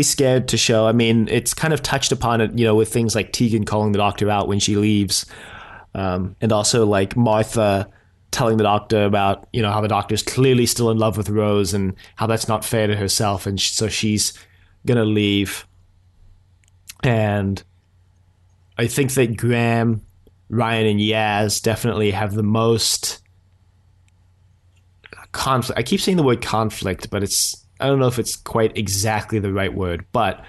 scared to show. I mean, it's kind of touched upon it, with things like Tegan calling the Doctor out when she leaves, and also like Martha telling the Doctor about, how the Doctor's clearly still in love with Rose and how that's not fair to herself, and so she's gonna leave. And I think that Graham, Ryan, and Yaz definitely have the most conflict. I keep saying the word conflict, but I don't know if it's quite exactly the right word. But,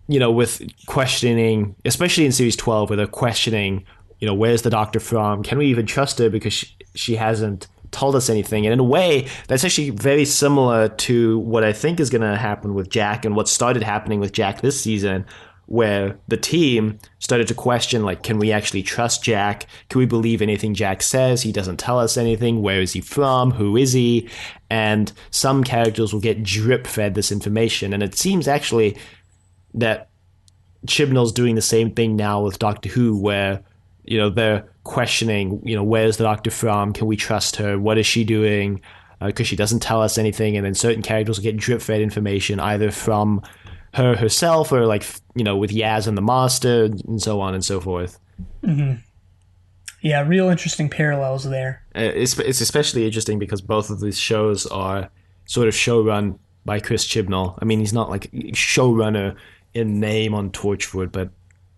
with questioning, especially in Series 12, where they're questioning, where's the Doctor from? Can we even trust her because she hasn't told us anything? And in a way, that's actually very similar to what I think is going to happen with Jack and what started happening with Jack this season, where the team started to question, like, can we actually trust Jack? Can we believe anything Jack says? He doesn't tell us anything. Where is he from? Who is he? And some characters will get drip-fed this information. And it seems actually that Chibnall's doing the same thing now with Doctor Who, where, they're questioning, where's the doctor from? Can we trust her? What is she doing? Because she doesn't tell us anything. And then certain characters will get drip-fed information either from her herself or with Yaz and the Master and so on and so forth. Mm-hmm. Yeah, real interesting parallels there. It's especially interesting because both of these shows are sort of show-run by Chris Chibnall. I mean, he's not like showrunner in name on Torchwood, but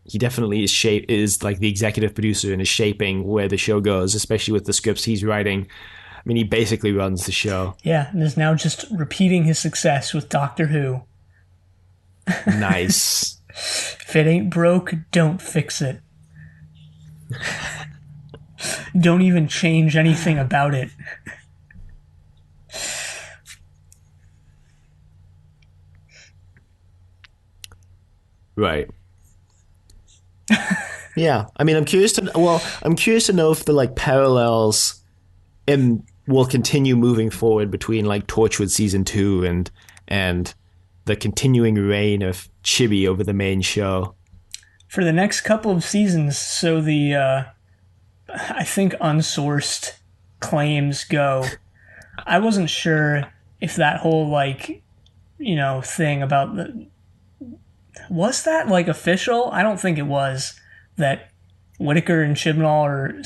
he definitely is like the executive producer and is shaping where the show goes, especially with the scripts he's writing. I mean, he basically runs the show. Yeah, and is now just repeating his success with Doctor Who. Nice. If it ain't broke, don't fix it. Don't even change anything about it. Right. Yeah, I mean, I'm curious to know if the parallels will continue moving forward between Torchwood season 2 and the continuing reign of Chibi over the main show for the next couple of seasons. So the I think unsourced claims go. I wasn't sure if that whole thing about was that official? I don't think it was, that Whittaker and Chibnall are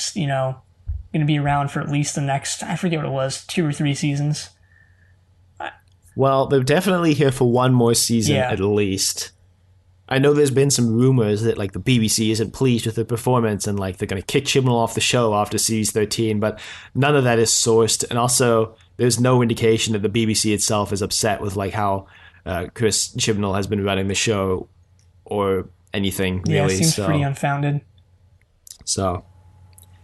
going to be around for at least the next, I forget what it was, 2 or 3 seasons. Well, they're definitely here for one more season at least. I know there's been some rumors that the BBC isn't pleased with the performance and they're going to kick Chibnall off the show after series 13, but none of that is sourced. And also, there's no indication that the BBC itself is upset with how Chris Chibnall has been running the show or anything really. Yeah, it seems pretty unfounded. So,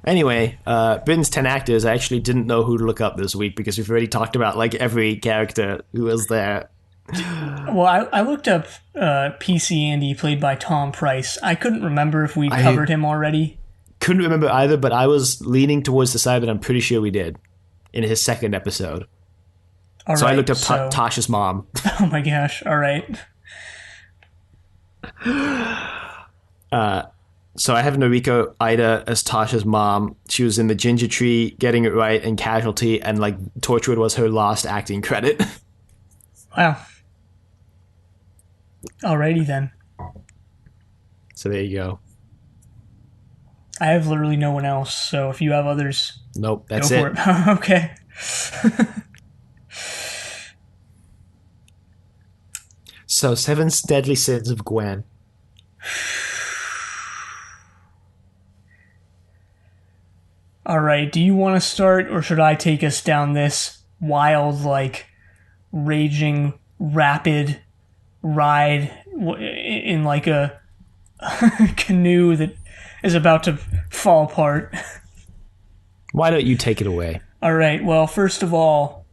anyway, Britain's 10 actors, I actually didn't know who to look up this week because we've already talked about every character who was there. Well, I looked up PC Andy, played by Tom Price. I couldn't remember if we covered him already. Couldn't remember either, but I was leaning towards the side that I'm pretty sure we did in his second episode. All so right, I looked up Tasha's mom. Oh my gosh, all right. So I have Noriko Ida as Tasha's mom. She was in The Ginger Tree, Getting It Right, and Casualty, and Torchwood was her last acting credit. Wow. Alrighty then. So there you go. I have literally no one else, so if you have others, nope, that's go for it. Okay. So, 7 Deadly Sins of Gwen. All right, do you want to start, or should I take us down this wild, raging, rapid ride in a canoe that is about to fall apart? Why don't you take it away? All right, well, first of all,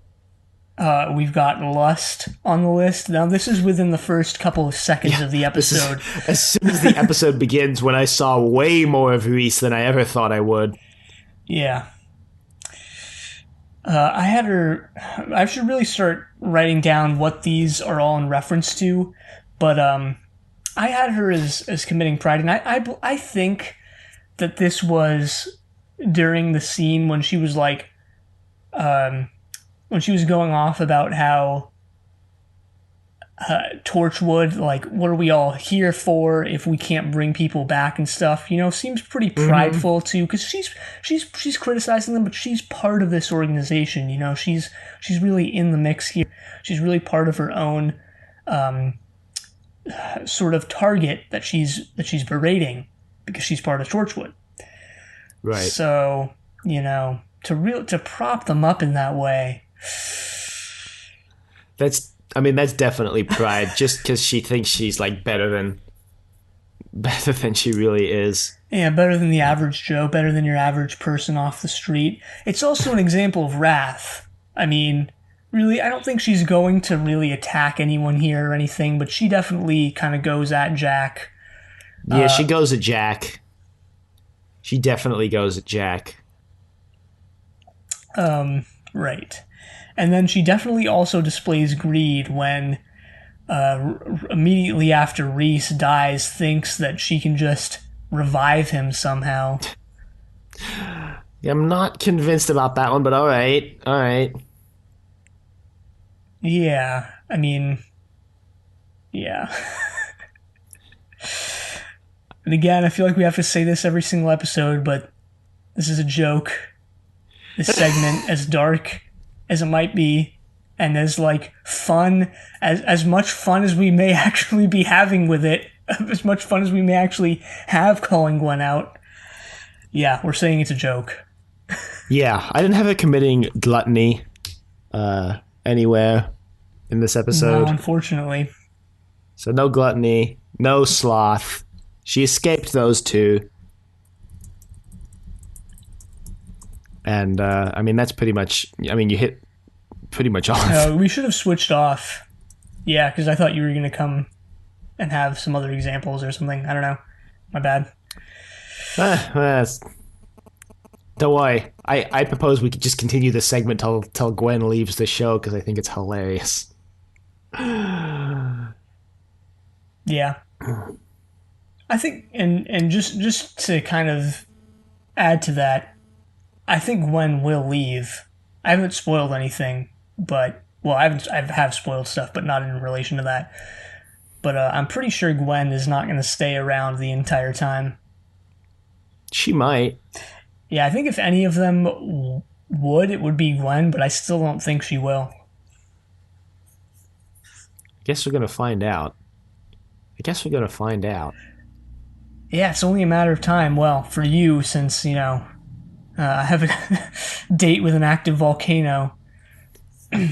we've got Lust on the list. Now, this is within the first couple of seconds of the episode. As soon as the episode begins, when I saw way more of Reese than I ever thought I would. Yeah. I should really start writing down what these are all in reference to, but I had her as committing pride, and I think that this was during the scene when she was when she was going off about how Torchwood, what are we all here for if we can't bring people back and stuff, seems pretty prideful too, because she's criticizing them, but she's part of this organization, she's really in the mix here. She's really part of her own sort of target that she's berating because she's part of Torchwood. Right. So, to prop them up in that way. That's definitely pride, just because she thinks she's better than she really is. Yeah, better than the average Joe, better than your average person off the street. It's also an example of wrath. I mean, really, I don't think she's going to really attack anyone here or anything, but she definitely kind of goes at Jack. Yeah, she goes at Jack. She definitely goes at Jack. Right. And then she definitely also displays greed when immediately after Reese dies, thinks that she can just revive him somehow. Yeah, I'm not convinced about that one, but all right. Yeah, I mean, yeah. And again, I feel like we have to say this every single episode, but this is a joke. This segment, as dark as it might be, and as like fun, as much fun as we may actually be having with it, as much fun as we may actually have calling Gwen out. Yeah, we're saying it's a joke. Yeah, I didn't have her committing gluttony anywhere in this episode. No, unfortunately. So no gluttony, no sloth. She escaped those two. And, I mean, that's pretty much... I mean, you hit pretty much off. We should have switched off. Yeah, because I thought you were going to come and have some other examples or something. I don't know. My bad. Don't worry. I propose we could just continue this segment till Gwen leaves the show, because I think it's hilarious. Yeah. I think, and just to kind of add to that, I think Gwen will leave. I haven't spoiled anything, but, well, I have spoiled stuff, but not in relation to that. But I'm pretty sure Gwen is not going to stay around the entire time. She might. Yeah, I think if any of them would, it would be Gwen, but I still don't think she will. I guess we're going to find out. Yeah, it's only a matter of time. Well, for you, since, you know, I have a date with an active volcano. No.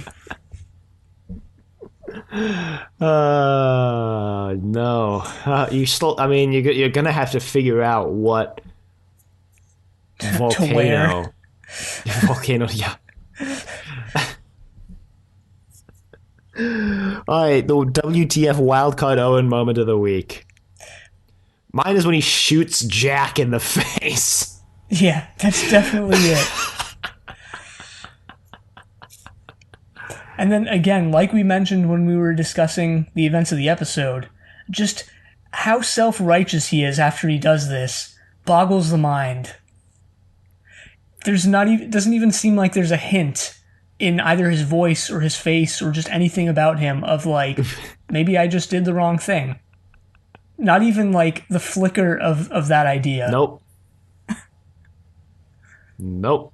You still, I mean, you're going to have to figure out what volcano. Volcano, yeah. Alright, the WTF wildcard Owen moment of the week. Mine is when he shoots Jack in the face. Yeah, that's definitely it. And then again, like we mentioned when we were discussing the events of the episode, just how self-righteous he is after he does this boggles the mind. Doesn't even seem like there's a hint in either his voice or his face or just anything about him of like, maybe I just did the wrong thing. Not even like the flicker of that idea. Nope.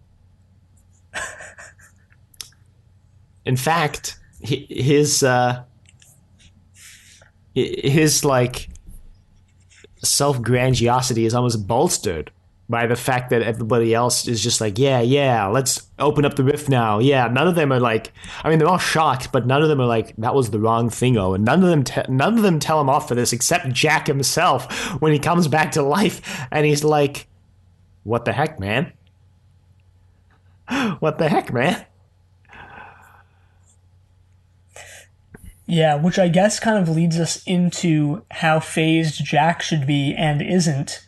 In fact, his like self-grandiosity is almost bolstered by the fact that everybody else is just like, yeah, let's open up the rift now. Yeah, none of them are like, I mean, they're all shocked, but none of them are like, that was the wrong thing, oh. And none of them tell him off for this, except Jack himself when he comes back to life, and he's like, what the heck, man? What the heck, man? Yeah, which I guess kind of leads us into how phased Jack should be and isn't.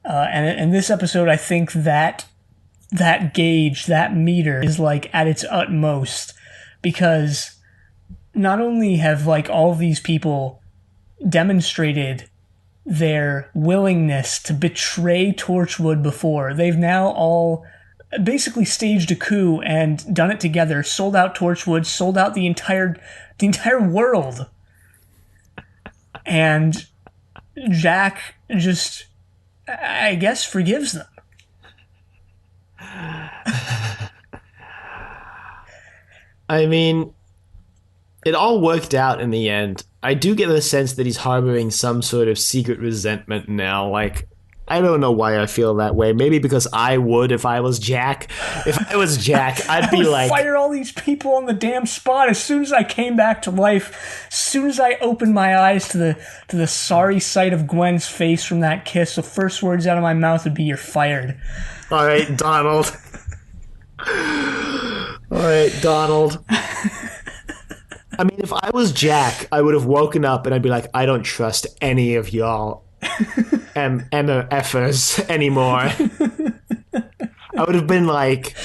And in this episode, I think that gauge, that meter, is like at its utmost, because not only have like all of these people demonstrated their willingness to betray Torchwood before, they've now all basically staged a coup and done it together, sold out Torchwood, sold out the entire world. And Jack just, I guess, forgives them. I mean, it all worked out in the end. I do get the sense that he's harboring some sort of secret resentment now. Like, I don't know why I feel that way. Maybe because I would if I was Jack. If I was Jack, I'd be like, fire all these people on the damn spot as soon as I came back to life. As soon as I opened my eyes to the sorry sight of Gwen's face from that kiss, the first words out of my mouth would be, "You're fired." All right, Donald. All right, Donald. I mean, if I was Jack, I would have woken up and I'd be like, I don't trust any of y'all MFers anymore. I would have been like,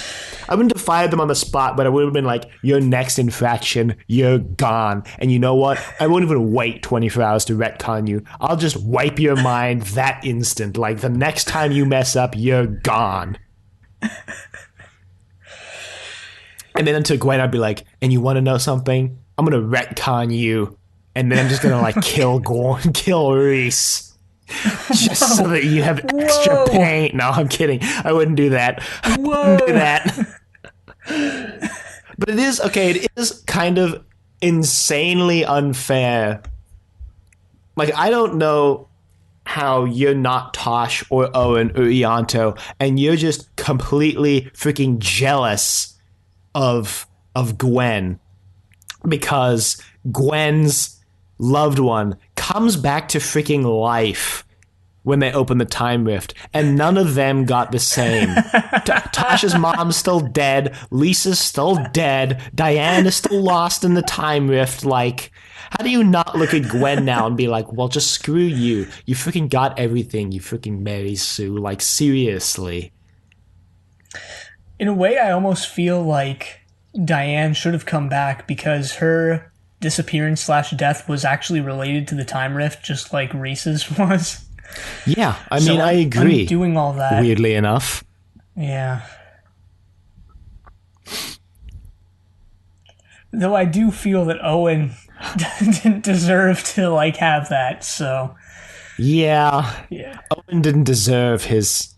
I wouldn't have fired them on the spot, but I would have been like, your next infraction, you're gone. And you know what? I won't even wait 24 hours to retcon you. I'll just wipe your mind that instant. Like, the next time you mess up, you're gone. And then to Gwen, I'd be like, and you want to know something? I'm going to retcon you. And then I'm just going to, like, kill Reese. Just so that you have extra pain. No, I'm kidding. I wouldn't do that. I wouldn't do that. But it is kind of insanely unfair. Like, I don't know how you're not Tosh or Owen or Ianto, and you're just completely freaking jealous of Gwen, because Gwen's loved one comes back to freaking life when they open the time rift, and none of them got the same. Tasha's mom's still dead, Lisa's still dead, Diane is still lost in the time rift. Like, how do you not look at Gwen now and be like, well, just screw you. You freaking got everything, you freaking Mary Sue. Like, seriously. In a way, I almost feel like Diane should have come back, because her disappearance / death was actually related to the time rift, just like Reese's was. Yeah, I mean, I agree. I'm doing all that. Weirdly enough. Yeah. Though I do feel that Owen didn't deserve to, like, have that, so... Yeah. Owen didn't deserve his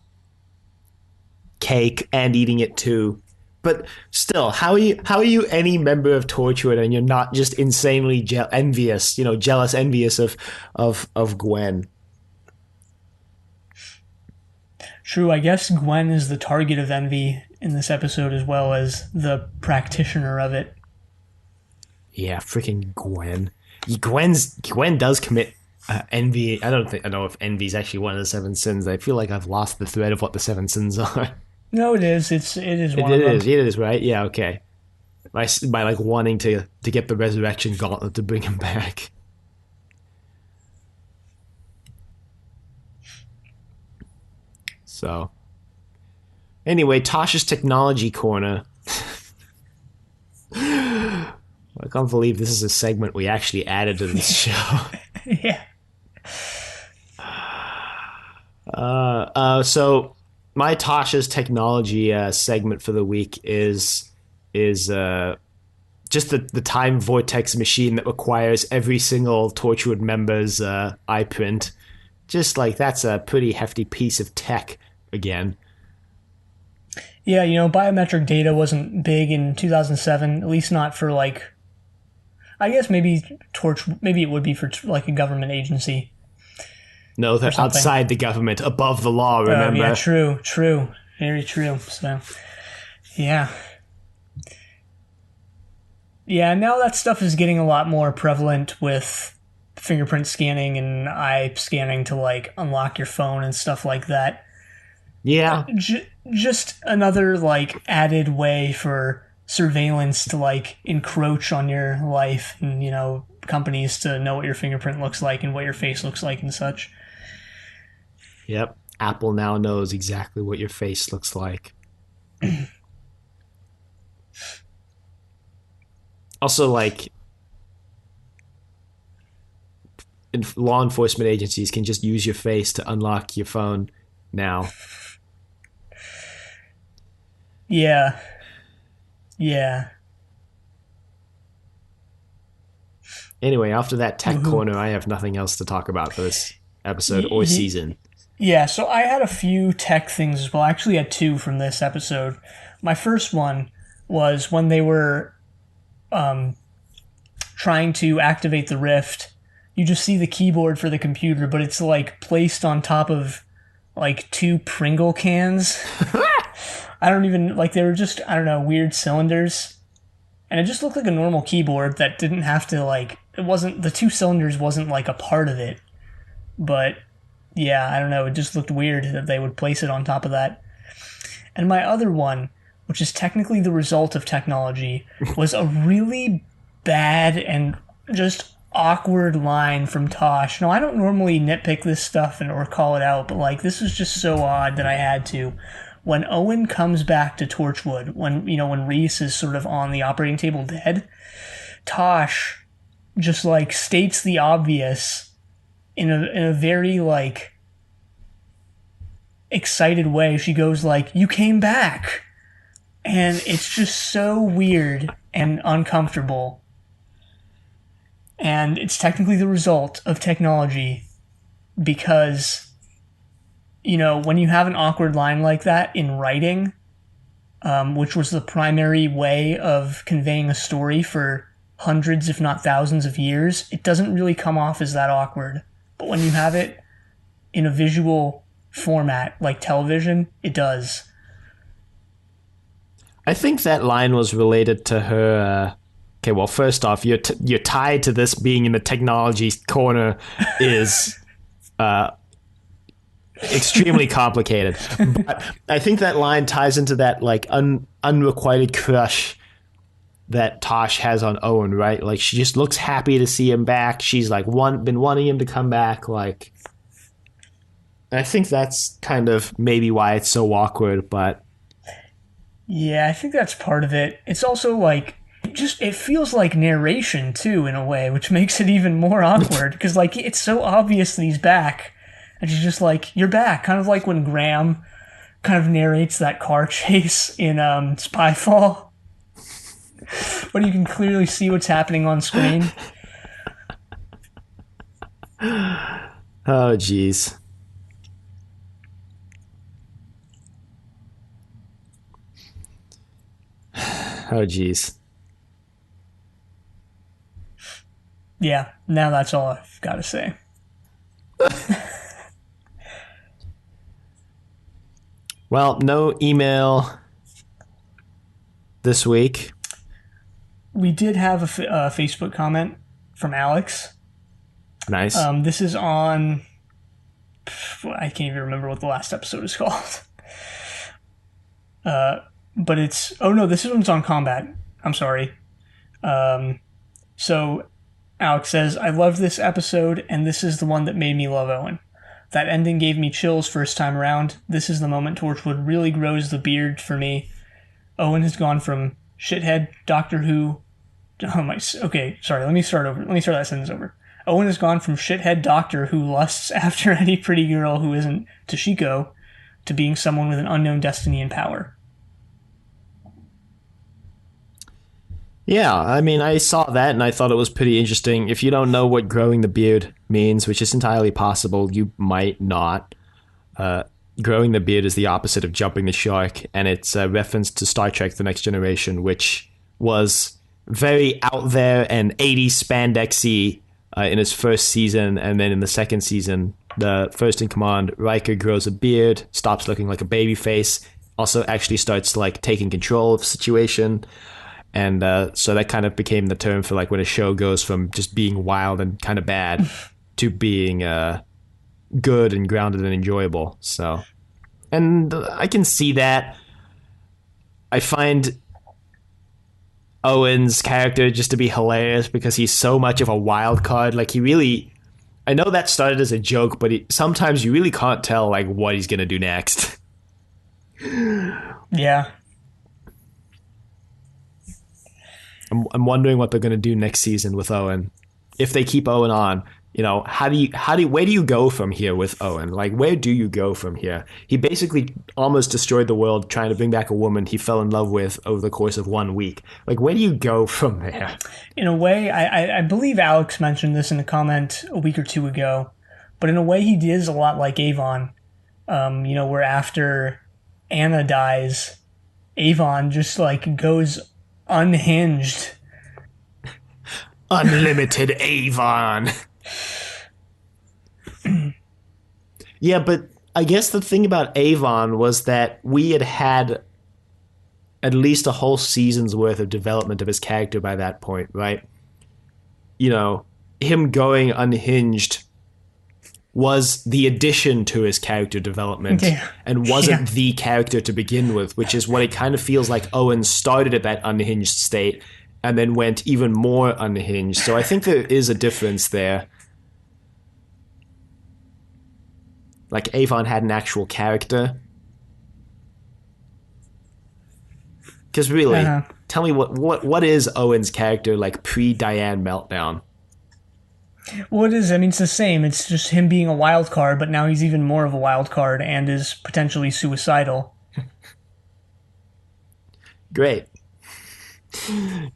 cake and eating it too. But still, how are you any member of Torchwood and you're not just insanely envious, jealous, envious of Gwen? True, I guess Gwen is the target of envy in this episode as well as the practitioner of it. Yeah, freaking Gwen. Gwen does commit envy. I don't know if envy is actually one of the 7 sins. I feel like I've lost the thread of what the 7 sins are. No, it is. It is one of them. It is, right? Yeah, okay. By like wanting to get the resurrection gauntlet to bring him back. So, anyway, Tasha's technology corner. I can't believe this is a segment we actually added to this show. Yeah. So my Tasha's technology segment for the week is just the time vortex machine that requires every single Torchwood member's iPrint. Just like, that's a pretty hefty piece of tech again. Yeah, biometric data wasn't big in 2007, at least not for, like, I guess maybe it would be for, like, a government agency. No, they're outside the government, above the law, remember? Yeah, true. Very true. So, yeah. Yeah, now that stuff is getting a lot more prevalent with fingerprint scanning and eye scanning to, like, unlock your phone and stuff like that. Yeah. Just another, like, added way for surveillance to, like, encroach on your life and, companies to know what your fingerprint looks like and what your face looks like and such. Yep. Apple now knows exactly what your face looks like. Also, like, law enforcement agencies can just use your face to unlock your phone now. Yeah. Anyway, after that tech corner, I have nothing else to talk about for this episode or season. Yeah, so I had a few tech things as well. I actually had 2 from this episode. My first one was when they were trying to activate the rift. You just see the keyboard for the computer, but it's, like, placed on top of, like, 2 Pringle cans. I don't even, like, they were just, I don't know, weird cylinders. And it just looked like a normal keyboard that didn't have to, like, the 2 cylinders wasn't, like, a part of it. But, yeah, I don't know, it just looked weird that they would place it on top of that. And my other one, which is technically the result of technology, was a really bad and just awkward line from Tosh. Now, I don't normally nitpick this stuff or call it out, but, like, this was just so odd that I had to. when Owen comes back to Torchwood, when Reese is sort of on the operating table dead, Tosh just like states the obvious in a very like excited way. She goes like, "You came back," and it's just so weird and uncomfortable. And it's technically the result of technology because, when you have an awkward line like that in writing, which was the primary way of conveying a story for hundreds, if not thousands of years, it doesn't really come off as that awkward. But when you have it in a visual format like television, it does. I think that line was related to her. Okay, well, first off, you're tied to this being in the technology corner is extremely complicated. But I think that line ties into that like unrequited crush that Tosh has on Owen, right? Like she just looks happy to see him back. She's like been wanting him to come back. Like, I think that's kind of maybe why it's so awkward. But yeah, I think that's part of it. It's also like it feels like narration too in a way, which makes it even more awkward because like it's so obvious that he's back, and she's just like, "You're back," kind of like when Graham kind of narrates that car chase in Spyfall, but you can clearly see what's happening on screen. Oh, jeez. Oh, jeez. Yeah, now that's all I've got to say. Well, no email this week. We did have a Facebook comment from Alex. Nice. This is on... I can't even remember what the last episode is called. But it's... Oh, no, this one's on Combat. I'm sorry. So, Alex says, "I loved this episode, and this is the one that made me love Owen. That ending gave me chills first time around. This is the moment Torchwood really grows the beard for me. Owen has gone from shithead Doctor Who... Oh my... Okay, sorry, let me start that sentence over. Owen has gone from shithead doctor who lusts after any pretty girl who isn't Toshiko to being someone with an unknown destiny and power." Yeah, I mean, I saw that and I thought it was pretty interesting. If you don't know what growing the beard means, which is entirely possible, you might not. Growing the beard is the opposite of jumping the shark, and it's a reference to Star Trek The Next Generation, which was very out there and 80s spandexy in his first season, and then in the second season, the first in command, Riker, grows a beard, stops looking like a baby face, also actually starts like taking control of the situation. And so that kind of became the term for like when a show goes from just being wild and kind of bad to being good and grounded and enjoyable. So, and I can see that. I find Owen's character just to be hilarious because he's so much of a wild card. Like he really, I know that started as a joke, but sometimes you really can't tell like what he's gonna do next. Yeah. I'm wondering what they're going to do next season with Owen. If they keep Owen on, where do you go from here with Owen? Like, where do you go from here? He basically almost destroyed the world trying to bring back a woman he fell in love with over the course of 1 week. Like, where do you go from there? In a way, I believe Alex mentioned this in a comment a week or two ago, but in a way he is a lot like Avon. Where after Anna dies, Avon just like goes unhinged. Unlimited Avon. Yeah, but I guess the thing about Avon was that we had at least a whole season's worth of development of his character by that point, right? Him going unhinged was the addition to his character development and wasn't the character to begin with, which is what it kind of feels like Owen started at that unhinged state and then went even more unhinged. So I think there is a difference there. Like Avon had an actual character, Because really, tell me what is Owen's character like pre-Diane meltdown? Well, it is. I mean, it's the same. It's just him being a wild card, but now he's even more of a wild card and is potentially suicidal. Great.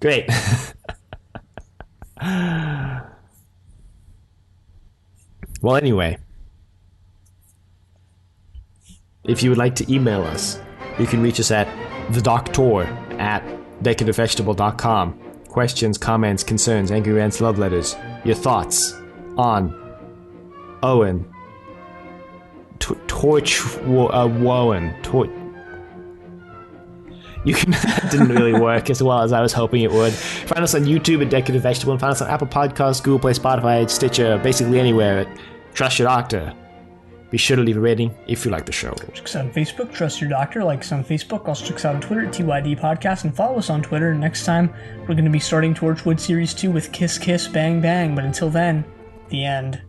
Great. Well, anyway, if you would like to email us, you can reach us at thedoctor@decorativvegetable.com. Questions, comments, concerns, angry rants, love letters, your thoughts on Owen, You can. That didn't really work as well as I was hoping it would. Find us on YouTube at Decorative Vegetable, and find us on Apple Podcasts, Google Play, Spotify, Stitcher, basically anywhere at Trust Your Doctor. Be sure to leave a rating if you like the show. Check us out on Facebook, Trust Your Doctor. Like us on Facebook. Also check us out on Twitter at TYD Podcast, and follow us on Twitter. Next time, we're going to be starting Torchwood Series 2 with Kiss Kiss Bang Bang. But until then, the end.